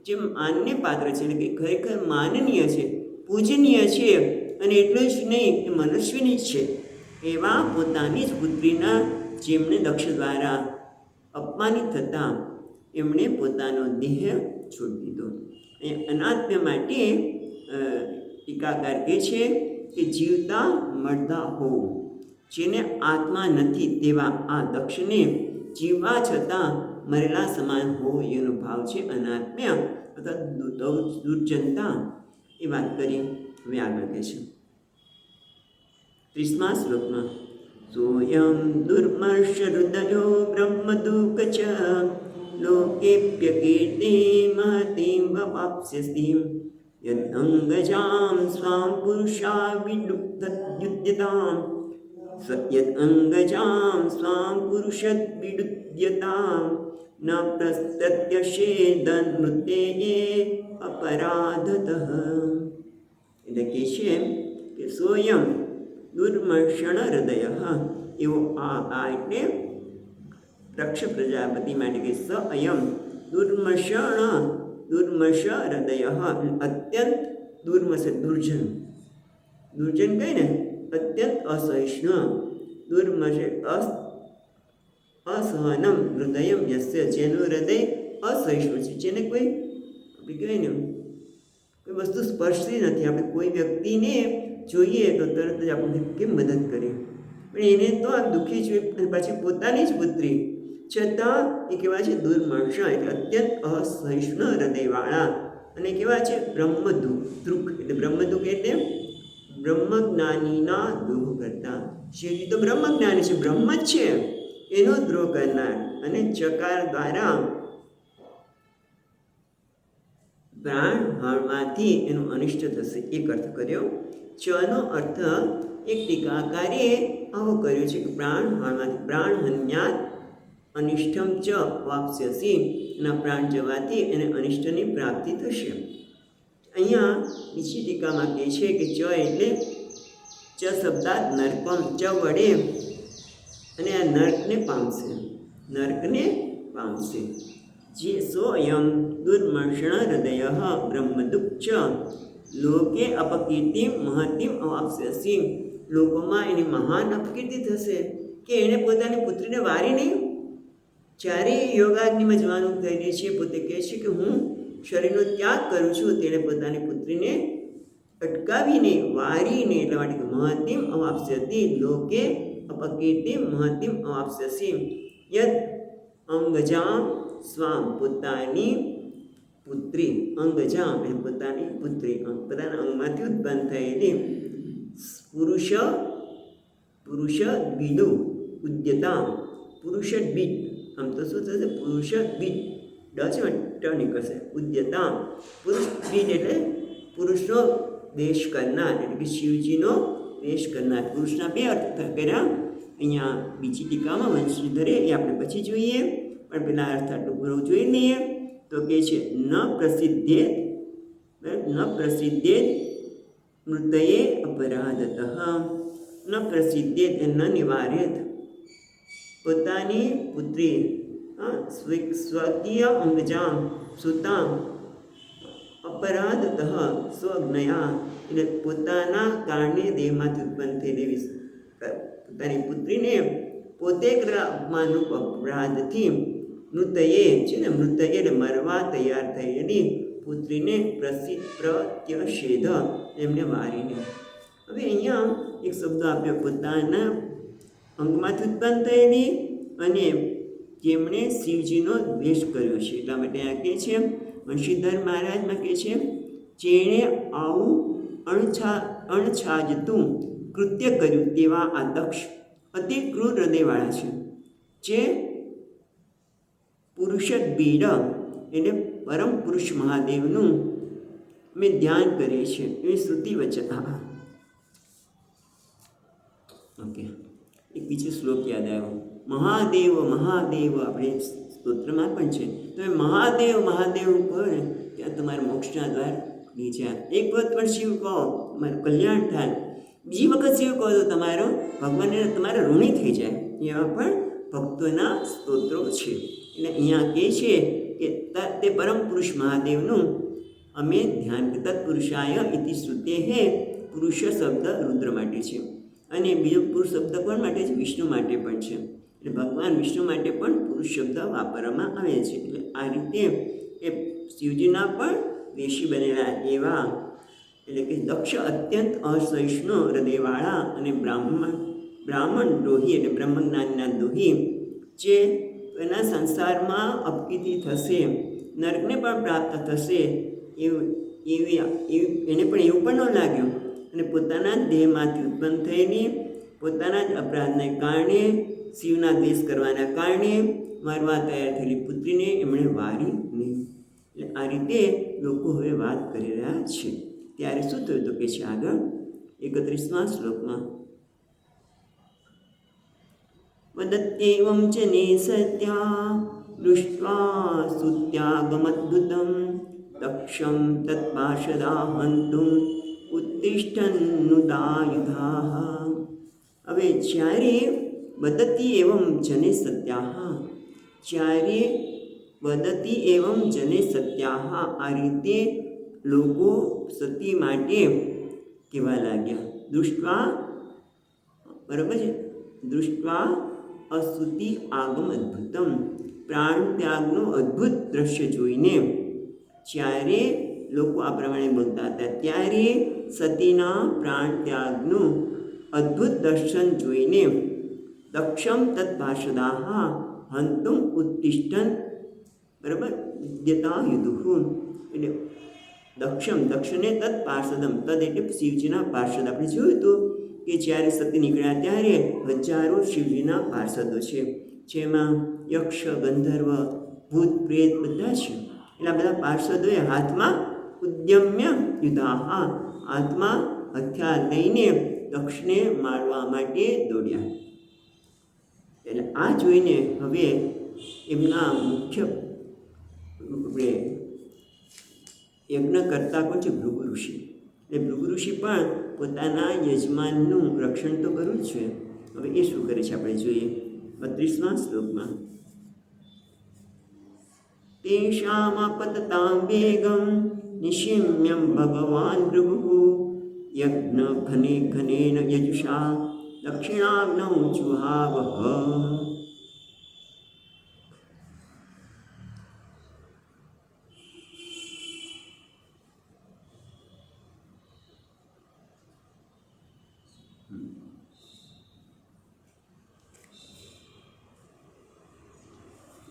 જે માનને પાત્ર છે, એટલે કે ખરેખર માનનીય છે, પૂજનીય છે. અને એટલું જ નહીં, એ મનુષ્યની જ છે. એવા પોતાની જ પુત્રીના જેમણે દક્ષ દ્વારા અપમાનિત થતાં એમણે પોતાનો દેહ છોડી દીધો. એ અનાત્મ્ય માટે ટીકાકાર કહે છે કે જીવતા મરતા હોવું, જેને આત્મા નથી તેવા આ દક્ષને જીવવા છતાં મરેલા સમાન હોવો એનો ભાવ છે અનાત્મ્ય અથવા દુર્જનતા. એ વાત કરી. હવે આગળ કહે છે 30મા શ્લોકમાં સોયમ દુર્મર્ષ હૃદયો બ્રહ્મદુઃખ ચ લોકેપ્ય કીર્તિ મહતીમ વવાપ્સ્યસી યદ અંગજામ સ્વામ પુરુષા વિડુદ્યતામ યદ અંગજામ સ્વામ પુરુષદ વિડુદ્યતામ ન પ્રત્યશેદન મૃત્યે અપરાધતઃ. એટલે કે છે કે સોયમ દુર્મર્ષણ હૃદય, એવો આ એટલે દક્ષ પ્રજાપતિ માટે કે સ અયમ દુર્મર્ષ હૃદય, અત્યંત દુર્મસ દુર્જન, દુર્જન કહે ને, અત્યંત અસહિષ્ણુ, દુર્મસ અસહનમ હૃદયમ યસ્ય, જેનું હૃદય અસહિષ્ણુ છે, જેને કોઈ આપણે કહેવાય ને કોઈ વસ્તુ સ્પર્શતી નથી. આપણે કોઈ વ્યક્તિને જોઈએ તો તરત જ આપણને કેમ મદદ કરીએ, પણ એને તો આ દુઃખી જોઈએ, અને પાછી પોતાની જ પુત્રી છતાં એ કેવા છે દુર્મર્ષ, એટલે અત્યંત અસહિષ્ણુ હૃદયવાળા. અને કેવા છે બ્રહ્મદુઃખ, એટલે બ્રહ્મદુઃખ એટલે બ્રહ્મજ્ઞાનીના દ્રોહ કરતા. શિવજી તો બ્રહ્મજ્ઞાની છે, બ્રહ્મ જ છે, એનો દ્રોહ કરનાર. અને ચકાર દ્વારા પ્રાણ હળવાથી એનું અનિષ્ટ થશે, એક અર્થ કર્યો. ચનો અર્થ એક ટીકાકારીએ આવો કર્યો છે કે પ્રાણ હળવાથી, પ્રાણ હન્યાત અનિષ્ટમ ચ વાપ્સ્યસી, એના પ્રાણ જવાથી એને અનિષ્ટની પ્રાપ્તિ થશે. અહીંયા બીજી ટીકામાં કહે છે કે ચ એટલે ચ શબ્દાત નરકમ, ચ વડે અને આ નર્કને પામશે, નર્કને પામશે. જે સોયમ દુર્મર્ષણ હૃદય બ્રહ્મદુઃખ લોકે અપકીર્તિમ મહતિમ અવાપ્સ્યસી, લોકોમાં એની મહાન અપકીર્તિ થશે કે એણે પોતાની પુત્રીને વારી નહીં. જ્યારે યોગાગ્નિમાં જવાનું કહી દે છે, પોતે કહે છે કે હું શરીરનો ત્યાગ કરું છું, તેણે પોતાની પુત્રીને અટકાવીને વારીને, એટલા માટે મહતિમ અવાપ્સ્યતિ, લોકે અપકીર્તિમ મહતિમ અવાપ્સ્યસી. યદ અંગજામ સ્વામ, પોતાની પુત્રી, અંગજામ એટલે પોતાની પુત્રી, પોતાના અંગમાંથી ઉત્પન્ન થયેલી, પુરુષ દ્વિદુ ઉદ્યતા, પુરુષ દ્વિજ, આમ તો શું થશે પુરુષ દ્વિજ, ડ છે ટ નીકળશે, ઉદ્યતા પુરુષ દ્વિજ એટલે પુરુષનો દેશ કરનાર, એટલે કે શિવજીનો દેશ કરનાર. પુરુષના બે અર્થ કર્યા અહીંયા બીજી ટીકામાં વંશીધરે, એ આપણે પછી જોઈએ, પણ પેલા અર્થ આટલું પૂરો જોઈ લઈએ. તો કે છે ન પ્રસિદ્ધેત મૃતયે અપરાધતઃ, ન પ્રસિદ્ધેત ન નિવારેત, પોતાની પુત્રી સ્વકીય અંગજામ સુતામ અપરાધતઃ સ્વજ્ઞયા, એટલે પોતાના કારણે દેહમાંથી ઉત્પન્ન થયેલી પોતાની પુત્રીને પોતે કરવામાં અપરાધથી મૃતયે છે ને, મૃતયે એટલે મરવા તૈયાર થયેલી પુત્રીને પ્રત્યશેધ, એમને વારીને. હવે અહીંયા એક શબ્દ આપ્યો, પોતાના અંગમાંથી ઉત્પન્ન થયેલી, અને જેમણે શિવજીનો દ્વેષ કર્યો છે. એટલા માટે આ કહે છે વંશીધર મહારાજમાં કહે છે, જેણે આવું અણછાજતું કૃત્ય કર્યું તેવા આ દક્ષ અતિ ક્રૂર હૃદયવાળા છે, જે પુરુષ બીડ એટલે પરમ પુરુષ મહાદેવનું મેં ધ્યાન કરીએ છીએ, એવી શ્રુતિ વચન. ઓકે, એક બીજો શ્લોક યાદ આવ્યો, મહાદેવ મહાદેવ, આપણે સ્તોત્રમાં પણ છે. તમે મહાદેવ મહાદેવ કહો ને ત્યાં તમારા મોક્ષના દ્વાર નીચે. એક વખત પણ શિવ કહો તમારું કલ્યાણ થાય, બીજી વખત શિવ કહો તો તમારો ભગવાનને તમારા ઋણી થઈ જાય. એવા પણ ભક્તોના સ્તોત્રો છે. એટલે અહીંયા કહે છે કે તે પરમ પુરુષ મહાદેવનું અમે ધ્યાન, તત્પુરુષાય ઇતિ શ્રુતે, હે પુરુષ શબ્દ રુદ્ર માટે છે, અને બીજો પુરુષ શબ્દ કોણ માટે છે? વિષ્ણુ માટે પણ છે. એટલે ભગવાન વિષ્ણુ માટે પણ પુરુષ શબ્દ વાપરવામાં આવે છે. એટલે આ રીતે એ શિવજીના પણ દેશી બનેલા એવા, એટલે કે દક્ષ અત્યંત અસહિષ્ણુ હૃદયવાળા અને બ્રાહ્મણ દ્રોહી, એટલે બ્રહ્મજ્ઞાનના દ્રોહી, જે એના સંસારમાં અપકીર્તિ થશે, નરકને પણ પ્રાપ્ત થશે, એને પણ એવું પણ ન લાગ્યું. અને પોતાના દેહમાંથી ઉત્પન્ન થયેલી, પોતાના જ અપરાધને કારણે, શિવના દ્વેષ કરવાના કારણે મરવા તૈયાર થયેલી પુત્રીને એમણે વારી નહીં. એટલે આ રીતે લોકો હવે વાત કરી રહ્યા છે. ત્યારે શું થયું તો કે છે આગળ 31મા શ્લોકમાં, વદત્યેવં ચ ને સત્યા દૃષ્ટ્વા સુત્યાગમદ્ભુતમ દક્ષમ તત્પાર્ષદા હંતુમ ઉત્તિષ્ઠન્નુદાયુધાઃ. હવે જ્યારે વદતી એવં જને સત્યાઃ, જ્યારે વદતી એવં જને સત્યાઃ, આ રીતે લોકો સતી માટે કહેવા લાગ્યા. દૃષ્ટ્વા, બરાબર છે, દૃષ્ટ્વા અસુતિ આગમ અદ્ભુતમ, પ્રાણ ત્યાગનું અદ્ભુત દ્રશ્ય જોઈને જ્યારે લોકો આ પ્રમાણે બોલતા હતા, ત્યારે સતીના પ્રાણ ત્યાગનું અદ્ભુત દર્શન જોઈને દક્ષમ તત્પાર્ષદાઃ હંતુમ ઉત્તિષ્ઠન, બરાબર, યતા યુદુઃ, એટલે દક્ષને તત્ પાર્ષદમ, તદ એટલે શિવજીના પાર્ષદ. આપણે જોયું હતું કે જ્યારે સતી નીકળ્યા ત્યારે હજારો શિવજીના પાર્ષદો છે, જેમાં યક્ષ, ગંધર્વ, ભૂત, પ્રેત બધા છે. એટલા બધા પાર્ષદોએ હાથમાં ઉદ્યમ્ય યુધાઃ, હાથમાં હથિયાર લઈને દક્ષને મારવા માટે દોડ્યા. એટલે આ જોઈને હવે એમના મુખ્ય યજ્ઞ કરતા પણ છે ભૃગુ ઋષિ. એટલે ભૃગુ ઋષિ પણ પોતાના યજમાનનું રક્ષણ તો કરવું જ છે. હવે એ શું કરે છે આપણે જોઈએ 32મા શ્લોકમાં. તેષામપતતાં વેગં નિશિમ્યં ભગવાન ભૃગુઃ યજ્ઞ ઘનેન યજુષા દક્ષિણાગ્નૌ જુહાવહ.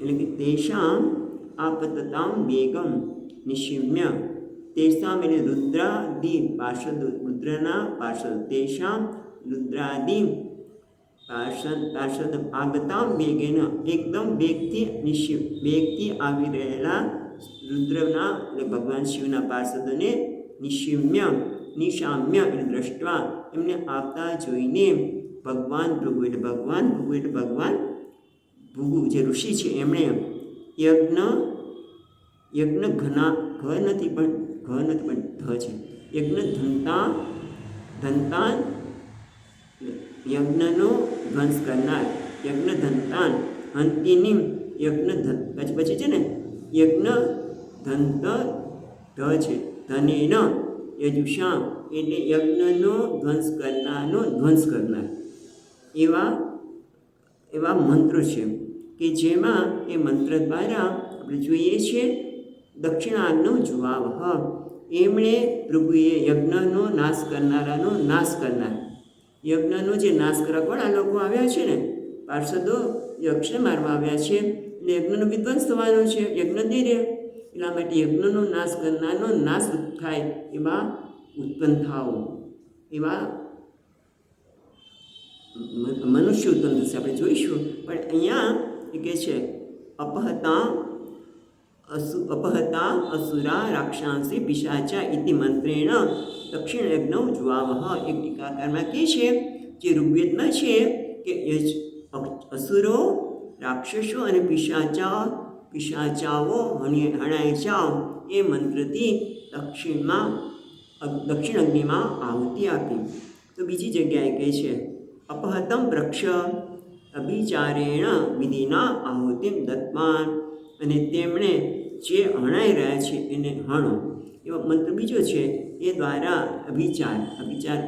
એટલે કે તેષામ આપતતામ વેગમ નિશિમ્ય, તેષામ એટલે રુદ્રાદિ પાર્ષદ, રુદ્રના પાર્ષદ, તેષામ રુદ્રાદિ પાર્ષદ આગતામ વેગેન, એકદમ વેગથી આવી રહેલા રુદ્રના એટલે ભગવાન શિવના પાર્ષદોને નિશામ્ય એટલે દ્રષ્ટવા, એમને આવતા જોઈને ભગવાન ભૃગુ એટલે ભગવાન ભૃગુ જે ઋષિ છે એમણે યજ્ઞ ઘના, ઘ નથી પણ ધ છે, યજ્ઞ ધનતાન યજ્ઞનો ધ્વંસ કરનાર, યજ્ઞ ધનતાન હંતિની યજ્ઞ પછી છે ને યજ્ઞ ધંત ધ છે, ધનેન યજુષા એટલે યજ્ઞનો ધ્વંસ કરનાર એવા મંત્રો છે કે જેમાં એ મંત્ર દ્વારા આપણે જોઈએ છીએ દક્ષિણાગ્નૌ જુહાવહ, એમણે પ્રભુએ યજ્ઞનો નાશ કરનારાનો નાશ કરનાર, યજ્ઞનો જે નાશ કરવા કોણ આ લોકો આવ્યા છે ને પાર્ષદો યક્ષને મારવા આવ્યા છે, એટલે યજ્ઞનો વિધ્વંસ થવાનો છે, યજ્ઞ નહીં રહે. એટલા માટે યજ્ઞનો નાશ કરનારનો નાશ થાય એવા ઉત્પન્ન થાઓ, એવા મનુષ્ય ઉત્પન્ન થશે, આપણે જોઈશું. પણ અહીંયા એ કહે છે અપહતા અસુરા રાક્ષાંસી પિશાચા ઇતિ મંત્રેણ દક્ષિણ યજ્ઞ જુહાવહ. એક ટીકાકારમાં કહે છે જે ઋગ્વેદમાં છે કે અસુરો, રાક્ષસો અને પિશાચાઓ હણાઈ જાઓ એ મંત્રથી દક્ષિણ અગ્નિમાં આહુતિ આપી. તો બીજી જગ્યાએ કહે છે અપહતમ વૃક્ષ અભિચારેણ વિધિના આહુતિમ દત્તમાન, અને તેમણે જે હણાઈ રહ્યા છે એને હણો, એવો મંત્ર બીજો છે. એ દ્વારા અભિચાર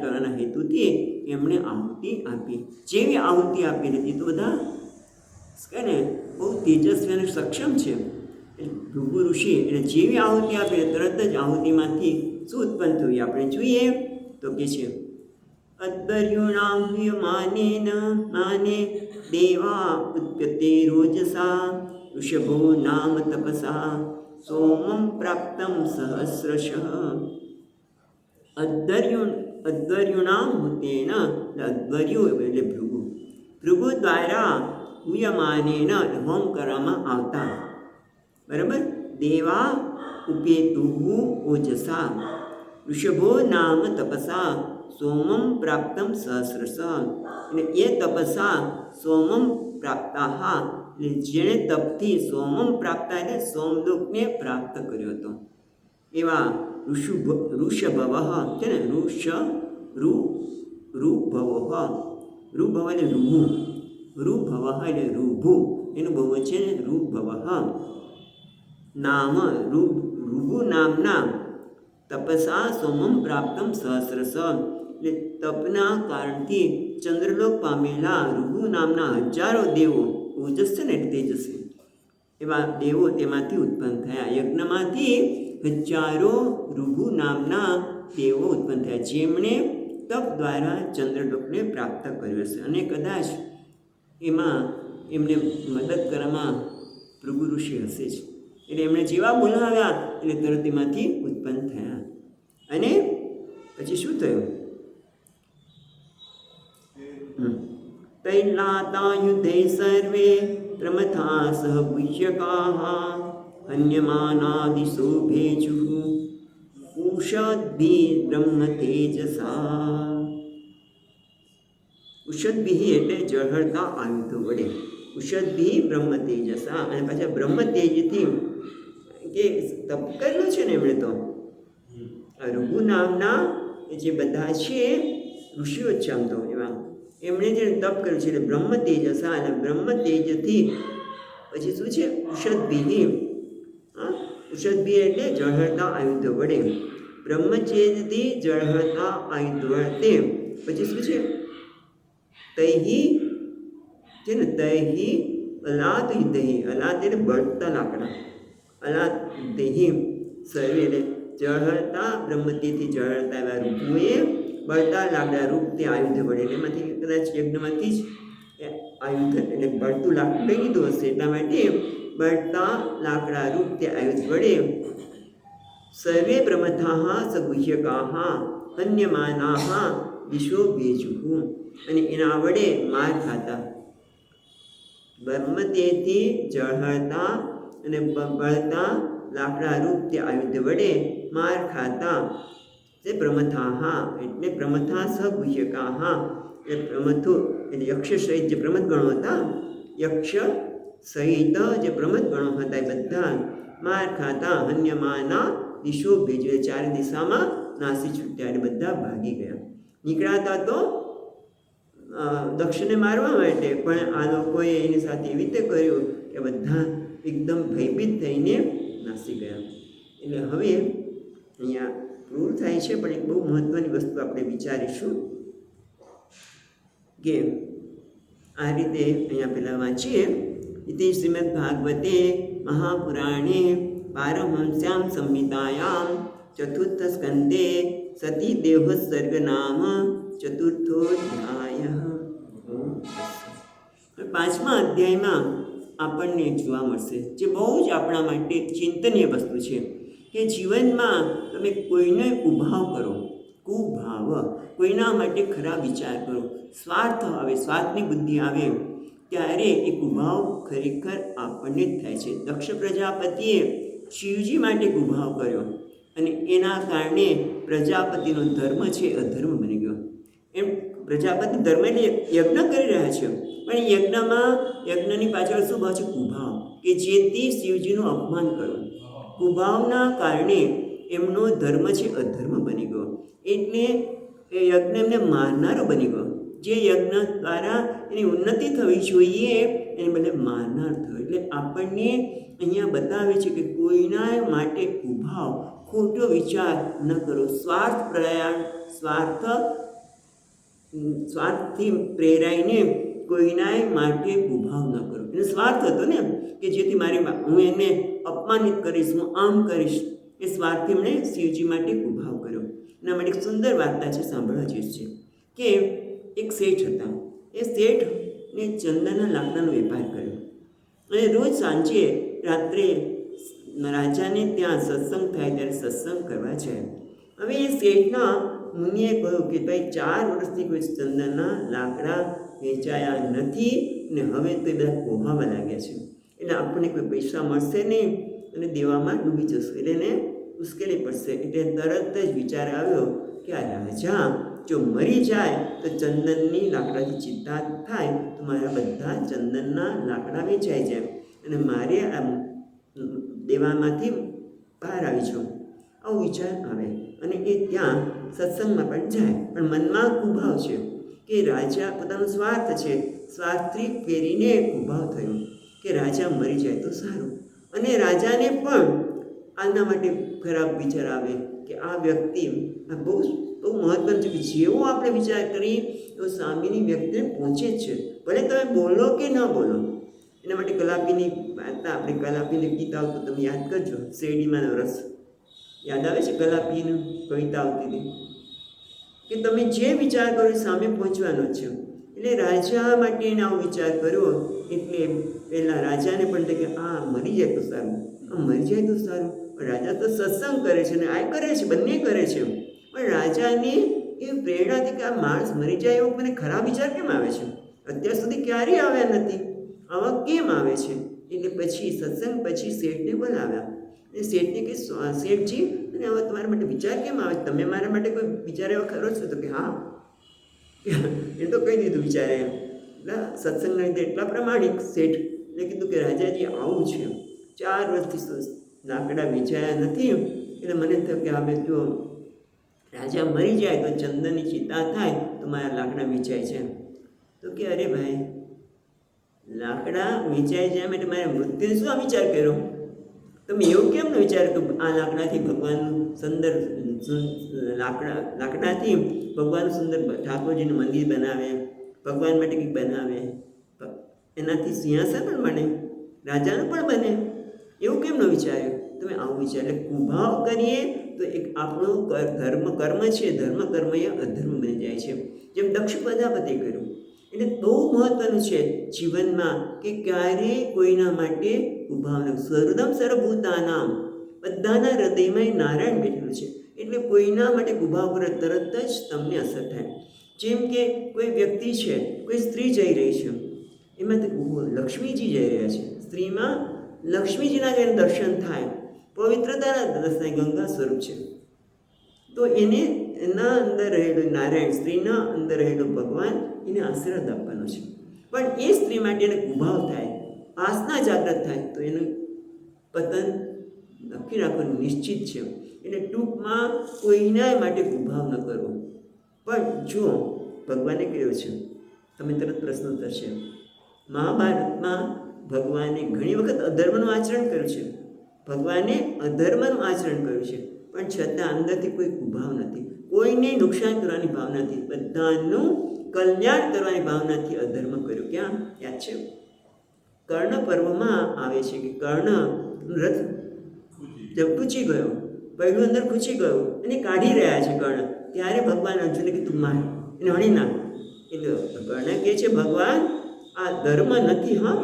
કરવાના હેતુથી એમણે આહુતિ આપી. જેવી આહુતિ આપી હતી તો બધા કહે ને બહુ તેજસ્વી અને સક્ષમ છે. ભૃગુ ઋષિ એટલે જેવી આહુતિ આપી તરત જ આહુતિમાંથી શું ઉત્પન્ન થયું આપણે જોઈએ તો કે છે અદ્વર્યુણામ માને દેવા ઉત્પત્તે રોજસા ઋષભો નામ તપસા સોમમ પ્રાપ્તમ સહસ્રશ. અદ્વર્યુણામ ભૂતેન, અદ્વર્યુ એટલે ભૃગુ દ્વારા હુયમાનેન હોમ કરવામાં આવતા, બરાબર, દેવા ઉપેતુહુ ઓજસા ઋષભો નામ તપસા સોમમ પ્રાપ્તમ સહસ્રશ, અને એ તપસા સોમમ પ્રાપ્તાહા, એટલે જેણે તપથી સોમમ પ્રાપ્તા એટલે સોમલોકને પ્રાપ્ત કર્યો હતો એવા ઋષભવ છે ને, ઋભવ એટલે ઋભુ, ઋભવ એટલે ઋભુ, એનું બહુ છે ને ઋભવ નામ ઋભુ નામના તપસા સોમમ પ્રાપ્તમ સહસ્રશ, એટલે તપના કારણથી ચંદ્રલોક પામેલા ઋભુ નામના હજારો દેવો, ઓજસ છે ને તેજસ્વી એવા દેવો તેમાંથી ઉત્પન્ન થયા. યજ્ઞમાંથી હજારો ઋભુ નામના દેવો ઉત્પન્ન થયા, જેમણે તપ દ્વારા ચંદ્રલોકને પ્રાપ્ત કર્યો છે. અને કદાચ એમાં એમને મદદ કરવામાં ભૃગુ ઋષિ હશે જ, એટલે એમણે જેવા બોલાવ્યા એટલે તરત એમાંથી ઉત્પન્ન થયા. અને પછી શું થયું? તૈલાતા યુધે સર્વે પ્રમથા સહ ગુહ્યકાઃ હન્યમાનાદિશો ભેજુઃ ઉષદ્ભિ બ્રહ્મ તેજસા. ઉષદ્ભિ એટલે ઝળહળતા આયુધો વડે, ઉષદ્ભિ બ્રહ્મ તેજસા, અને પાછા બ્રહ્મ તેજથી કે તપ કરેલું છે ને એમણે તો ઋભુ નામના જે બધા છે ઋષિઓ જ છે આમ તો એવા, એમણે જે તપ કર્યું છે એટલે બ્રહ્મ તેજસા, અને બ્રહ્મ તેજથી પછી શું છે? ઉષદ્ભિ. ઉષદ્ભિ એટલે ઝળહળતા આયુધ વડે, બ્રહ્મચેદથી ઝળહળતા આયુધ વડે. પછી શું છે? તૈહી છે ને, તૈહી અલાદ યુદ્ધહી, અલાદ એટલે બળતા લાકડા, અલાદ યુદ્ધહી સર્વે એટલે ઝળહળતા બ્રહ્મચેદથી ઝળહળતા એવા રૂપોએ બળતા લાકડા રૂપ તે આયુધ વડે, એટલે એમાંથી કદાચ યજ્ઞમાંથી જ આયુધ એટલે બળતું લાકડું લઈ લીધું હશે, એટલા માટે બળતા લાકડા રૂપ તે આયુધ વડે સર્વે પ્રમથાઃ સગુહ્યકાઃ હન્યમાનાઃ દિશો ભેજુઃ, અને એના વડે માર ખાતા, બ્રહ્મતેજથી ઝળહળતા અને બળતા લાકડા રૂપ તે આયુધ વડે માર ખાતા તે પ્રમથાઃ, એટલે પ્રમથા સગુહ્યકાઃ, એટલે પ્રમથો એટલે યક્ષ સહિત જે પ્રમથ ગણો હતા, યક્ષ સહિત જે પ્રમથ ગણો હતા એ બધા માર ખાતા હન્યમાના દિશો ભેજવે, ચારે દિશામાં નાસી છૂટ્યા, એટલે બધા ભાગી ગયા. નીકળાતા તો દક્ષને મારવા માટે, પણ આ લોકોએ એની સાથે એવી રીતે કર્યું કે બધા એકદમ ભયભીત થઈને નાસી ગયા. એટલે હવે અહીંયા પૂરું થાય છે, પણ એક બહુ મહત્ત્વની વસ્તુ આપણે વિચારીશું કે આ રીતે અહીંયા પહેલાં વાંચીએ. ઇતિ શ્રીમદ્ ભાગવતે મહાપુરાણે પારમહંસ્યામ સંહિતાયામ ચતુર્થ સ્કંદે સતી દેવસર્ગ નામ ચતુર્થોધ્યાય. 5મા અધ્યાયમાં આપણને જોવા મળશે જે બહુ જ આપણા માટે ચિંતનીય વસ્તુ છે કે જીવનમાં તમે કોઈને ઉભાવ કરો, કુભાવ, કોઈના માટે ખરાબ વિચાર કરો, સ્વાર્થ આવે, સ્વાર્થની બુદ્ધિ આવે ત્યારે એ કુભાવ ખરેખર આપણને જ થાય છે. દક્ષ પ્રજાપતિએ શિવજી માટે કુભાવ કર્યો અને એના કારણે પ્રજાપતિનો ધર્મ છે અધર્મ બની ગયો. એમ પ્રજાપતિ ધર્મ એટલે યજ્ઞ કરી રહ્યા છે, પણ યજ્ઞની પાછળ શું ભાવ છે? કુભાવ, કે જેથી શિવજીનું અપમાન કરવું. કુભાવના કારણે એમનો ધર્મ છે અધર્મ બની ગયો, એટલે એ યજ્ઞ એમને મારનારો બની ગયો. જે યજ્ઞ દ્વારા એની ઉન્નતિ થવી જોઈએ એને બદલે મારનાર થયો. એટલે આપણને અહીંયા બતાવે છે કે કોઈના માટે કુભાવ, ખોટો વિચાર ન કરો. સ્વાર્થથી પ્રેરાઈને કોઈના માટે કુભાવ ન કરો. એને સ્વાર્થ હતો ને કે જેથી હું એને અપમાનિત કરીશ, હું આમ કરીશ, એ સ્વાર્થથી એમણે શિવજી માટે કુભાવ કર્યો. એના માટે એક સુંદર વાર્તા છે, સાંભળવા જેવી છે કે એક શેઠ હતા. એ શેઠને ચંદનના લાકડાનો વેપાર કર્યો અને રોજ સાંજે રાત્રે રાજાને ત્યાં સત્સંગ થાય ત્યારે સત્સંગ કરવા જાય. હવે એ શેઠના મુનિએ કહ્યું કે ભાઈ 4 વર્ષથી કોઈ ચંદનના લાકડા વેચાયા નથી ને હવે તો એ બધા કોહાવા લાગ્યા છે, એટલે આપણને કોઈ પૈસા મળશે નહીં અને દેવામાં ડૂબી જશે, એટલે એને મુશ્કેલી પડશે. એટલે તરત જ વિચાર આવ્યો કે આ રાજા જો મરી જાય તો ચંદનની લાકડાથી ચિત્તા થાય તો મારા બધા ચંદનના લાકડા વેચાઈ જાય અને મારે આમ દેવામાંથી બહાર આવી જાઉં, આવો વિચાર આવે. અને એ ત્યાં સત્સંગમાં પણ જાય, પણ મનમાં કુભાવ છે કે રાજા પોતાનો સ્વાર્થ છે, સ્વાર્થથી ફેરીને કુભાવ થયો કે રાજા મરી જાય તો સારું. અને રાજાને પણ આના માટે ખરાબ વિચાર આવે કે આ વ્યક્તિ આ બહુ બહુ મહત્વનું છે કે જેવો આપણે વિચાર કરીએ તો સામેની વ્યક્તિને પહોંચે જ છે, ભલે તમે બોલો કે ન બોલો. એના માટે કલાપીની વાર્તા આપણે કલાપીને ગીત આવતું તમે યાદ કરજો, શેરડીમાંનો રસ યાદ આવે છે? કલાપીની કવિતા આવતી હતી કે તમે જે વિચાર કરો એ સામે પહોંચવાનો છે. એટલે રાજા માટે એને આવો વિચાર કર્યો. એટલે પહેલાં રાજાને પણ કે આ મરી જાય તો સારું, આ મરી જાય તો સારું. પણ રાજા તો સત્સંગ કરે છે ને આ કરે છે, બંને કરે છે. પણ રાજાને એ પ્રેરણાથી કે આ માણસ મરી જાય એવો મને ખરાબ વિચાર કેમ આવે છે? અત્યાર સુધી ક્યારેય આવ્યા નથી, આવા કેમ આવે છે? એટલે પછી સત્સંગ પછી શેઠને બોલાવ્યા. એ શેઠને કે શેઠજી, અને હવે તમારા માટે વિચાર કેમ આવે? તમે મારા માટે કોઈ વિચાર એવો ખરો છો? તો કે હા, એ તો કહી દીધું વિચારે. એટલે સત્સંગના રીતે એટલા પ્રમાણિક શેઠ એટલે કીધું કે રાજાજી આવું છે, 4 વર્ષથી લાકડા વેચાયા નથી. એટલે મને થયું કે હવે જો રાજા મરી જાય તો ચંદનની ચિતા થાય તો મારા લાકડા વેચાય છે. તો કે અરે ભાઈ, લાકડા વેચાઈ જાય એટલે મારે મૃત્યુનો શું વિચાર કર્યો? તમે એવું કેમ ન વિચાર કે આ લાકડાથી ભગવાનનું સુંદર લાકડાથી ભગવાનનું સુંદર ઠાકોરજીનું મંદિર બનાવે, ભગવાન માટે કંઈક બનાવે, એનાથી સિંહાસન પણ બને, રાજાનું પણ બને. એવું કેમ ન વિચાર્યું? તમે આવું વિચાર. એટલે કુભાવ કરીએ તો એક આપણું કર્મ છે, ધર્મ કર્મ એ અધર્મ બની જાય છે, જેમ દક્ષ પ્રજાપતિએ કર્યું. એટલે બહુ મહત્વનું છે જીવનમાં કે ક્યારેય કોઈના માટે ઉભાવ ન. સર્વદમ સર્વભૂતાનામ, બધાના હૃદયમાં નારાયણ બેઠેલું છે. એટલે કોઈના માટે ઉભાવ કરે તરત જ તમને અસર થાય. જેમ કે કોઈ વ્યક્તિ છે, કોઈ સ્ત્રી જઈ રહી છે, એમાં લક્ષ્મીજી જઈ રહ્યા છે, સ્ત્રીમાં લક્ષ્મીજીના જેને દર્શન થાય, પવિત્રતાના દર્શન, ગંગા સ્વરૂપ છે. તો એને એના અંદર રહેલું નારાયણ, સ્ત્રીના અંદર રહેલું ભગવાન એને આશીર્વાદ આપવાનો છે. પણ એ સ્ત્રી માટે એને ઉભાવ થાય, વાસના જાગૃત થાય તો એનું પતન નક્કી રાખવાનું નિશ્ચિત છે. એટલે ટૂંકમાં કોઈના માટે ઉભાવ ન કરવો. પણ જો ભગવાને કહ્યું છે, તમે તરત પ્રશ્ન થશે, મહાભારતમાં ભગવાને ઘણી વખત અધર્મનું આચરણ કર્યું છે, ભગવાને અધર્મનું આચરણ કર્યું છે, પણ છતાં અંદરથી કોઈ ઉભાવ નથી, કોઈને નુકસાન કરવાની ભાવના નથી, બધાનું કલ્યાણ કરવાની ભાવનાથી અધર્મ કર્યો. ક્યાં યાદ છે? કર્ણ પર્વમાં આવે છે કે કર્ણ રથ જબ ખૂચી ગયો, પહેલું અંદર ખૂચી ગયું અને કાઢી રહ્યા છે કર્ણ, ત્યારે ભગવાન અર્જુને કીધું માર, એને હણી નાખ. એટલે કર્ણ કહે છે ભગવાન આ ધર્મ નથી. હા,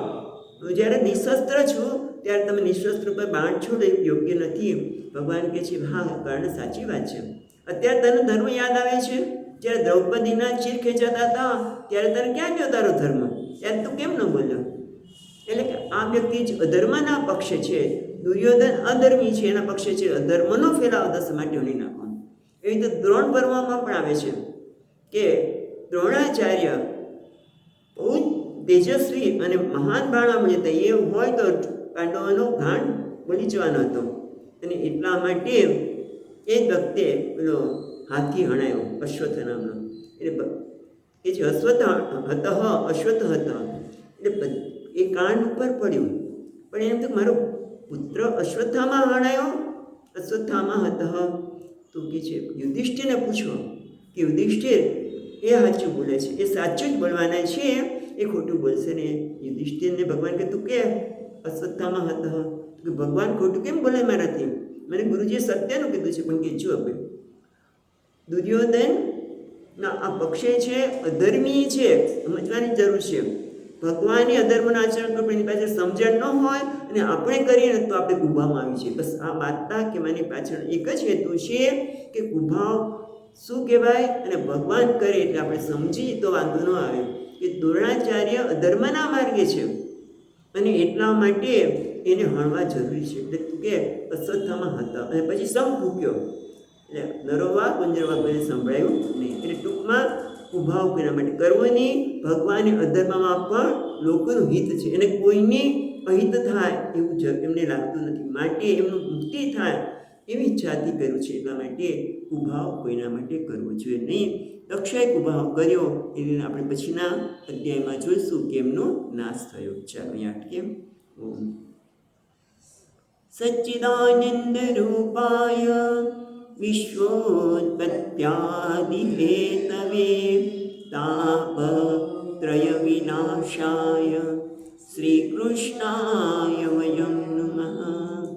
હું જ્યારે નિશસ્ત્ર છું ત્યારે તમે નિશસ્ત્ર પર બાણ છોડો એ યોગ્ય નથી. ભગવાન કહે છે હા કર્ણ સાચી વાત છે. અત્યારે તને ધર્મ યાદ આવે છે? જ્યારે દ્રૌપદીના ચીર ખેંચાતા હતા ત્યારે તને ક્યાં ગયો તારો ધર્મ? ત્યારે તું કેમ ન બોલ્યો? એટલે કે આ વ્યક્તિ જ અધર્મના પક્ષે છે, દુર્યોધન અધર્મી છે, એના પક્ષે છે, અધર્મનો ફેલાવો દસ માટે હણી નાખવાનો. એવી રીતે દ્રોણ પર્વમાં પણ આવે છે કે દ્રોણાચાર્ય બહુ તેજસ્વી અને મહાન બાણામણી હતા, એ હોય તો પાંડવોનો ઘાણ બની જવાનો હતો. અને એટલા માટે એ વખતે પેલો હાથી હણાયો અશ્વત્થ નામનો. એટલે એ જે અશ્વત્થ હતા એટલે એ કાંડ ઉપર પડ્યું. પણ એમ તો મારો પુત્ર અશ્વત્થામા હણાયો, અશ્વત્થામા હતા. તો કે છે યુધિષ્ઠિરને પૂછો કે યુધિષ્ઠિર એ સાચું બોલે છે, એ સાચું જ બોલવાના છે, એ ખોટું બોલશે ને? યુધિષ્ઠિરને ભગવાન કે તું કે અશ્વત્થામા હતા, કે ભગવાન ખોટું કેમ બોલે મારાથી? મને ગુરુજીએ સત્યનું કીધું છે. પણ કહેજો આપણે દુર્યોધનના આ પક્ષે છે, અધર્મી છે, સમજવાની જરૂર છે. ભગવાને અધર્મનું આચરણ કર્યું, એની પાછળ સમજણ ન હોય અને આપણે કરીએ ને તો આપણે કુભાવમાં આવી છે. બસ આ વાર્તા કહેવાની પાછળ એક જ હેતુ છે કે કુભાવ શું કહેવાય અને ભગવાન કરે એટલે આપણે સમજી તો વાંધો ન આવે કે દ્રોણાચાર્ય અધર્મના માર્ગે છે અને એટલા માટે એને હણવા જરૂરી છે. એટલે કે અશ્વત્થામા હતા અને પછી સંપ ફૂક્યો. એટલે નરોવા કંજરવા કોઈને સંભળાયું નહીં. એટલે ટૂંકમાં ઉભાવ કોઈના માટે કરવો નહીં. ભગવાને અધર્મમાં પણ લોકોનું હિત છે, અને કોઈને અહિત થાય એવું એમને લાગતું નથી, માટે એમનું મુક્તિ થાય એવી ઈચ્છાથી કર્યું છે. એટલા માટે ઉભાવ કોઈના માટે કરવો જોઈએ નહીં. અક્ષય ઉભાવ કર્યો એટલે આપણે પછીના અધ્યાયમાં જોઈશું કે એમનો નાશ થયો. ચાલો અહીંયા અટકે. ઓમ સચ્ચિદાનંદ રૂપાય વિશ્વોત્પત્યાદિહેતવે તાપત્રય વિનાશાય શ્રીકૃષ્ણાય વયં નમઃ.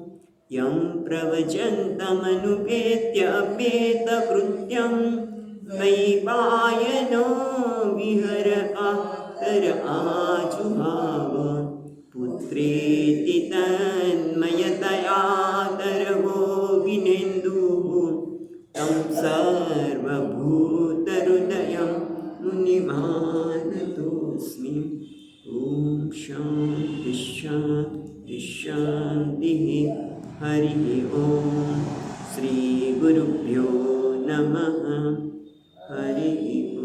યં પ્રવચन्तમનુપેત્ય અપેતકૃત્યં વૈપાયનો વિહરકાતર આજુહાવ. પુત્રેતિ તન્મયતયાતરવો વિનેન્દુઃ तं સર્વભૂતહૃદયં મુનિમાનતોऽસ્મિ. ઓમ શાંતિ શાંતિ શાંતિ. હરિ ઓમ. શ્રી ગુરુભ્યો નમઃ. હરિ ઓમ.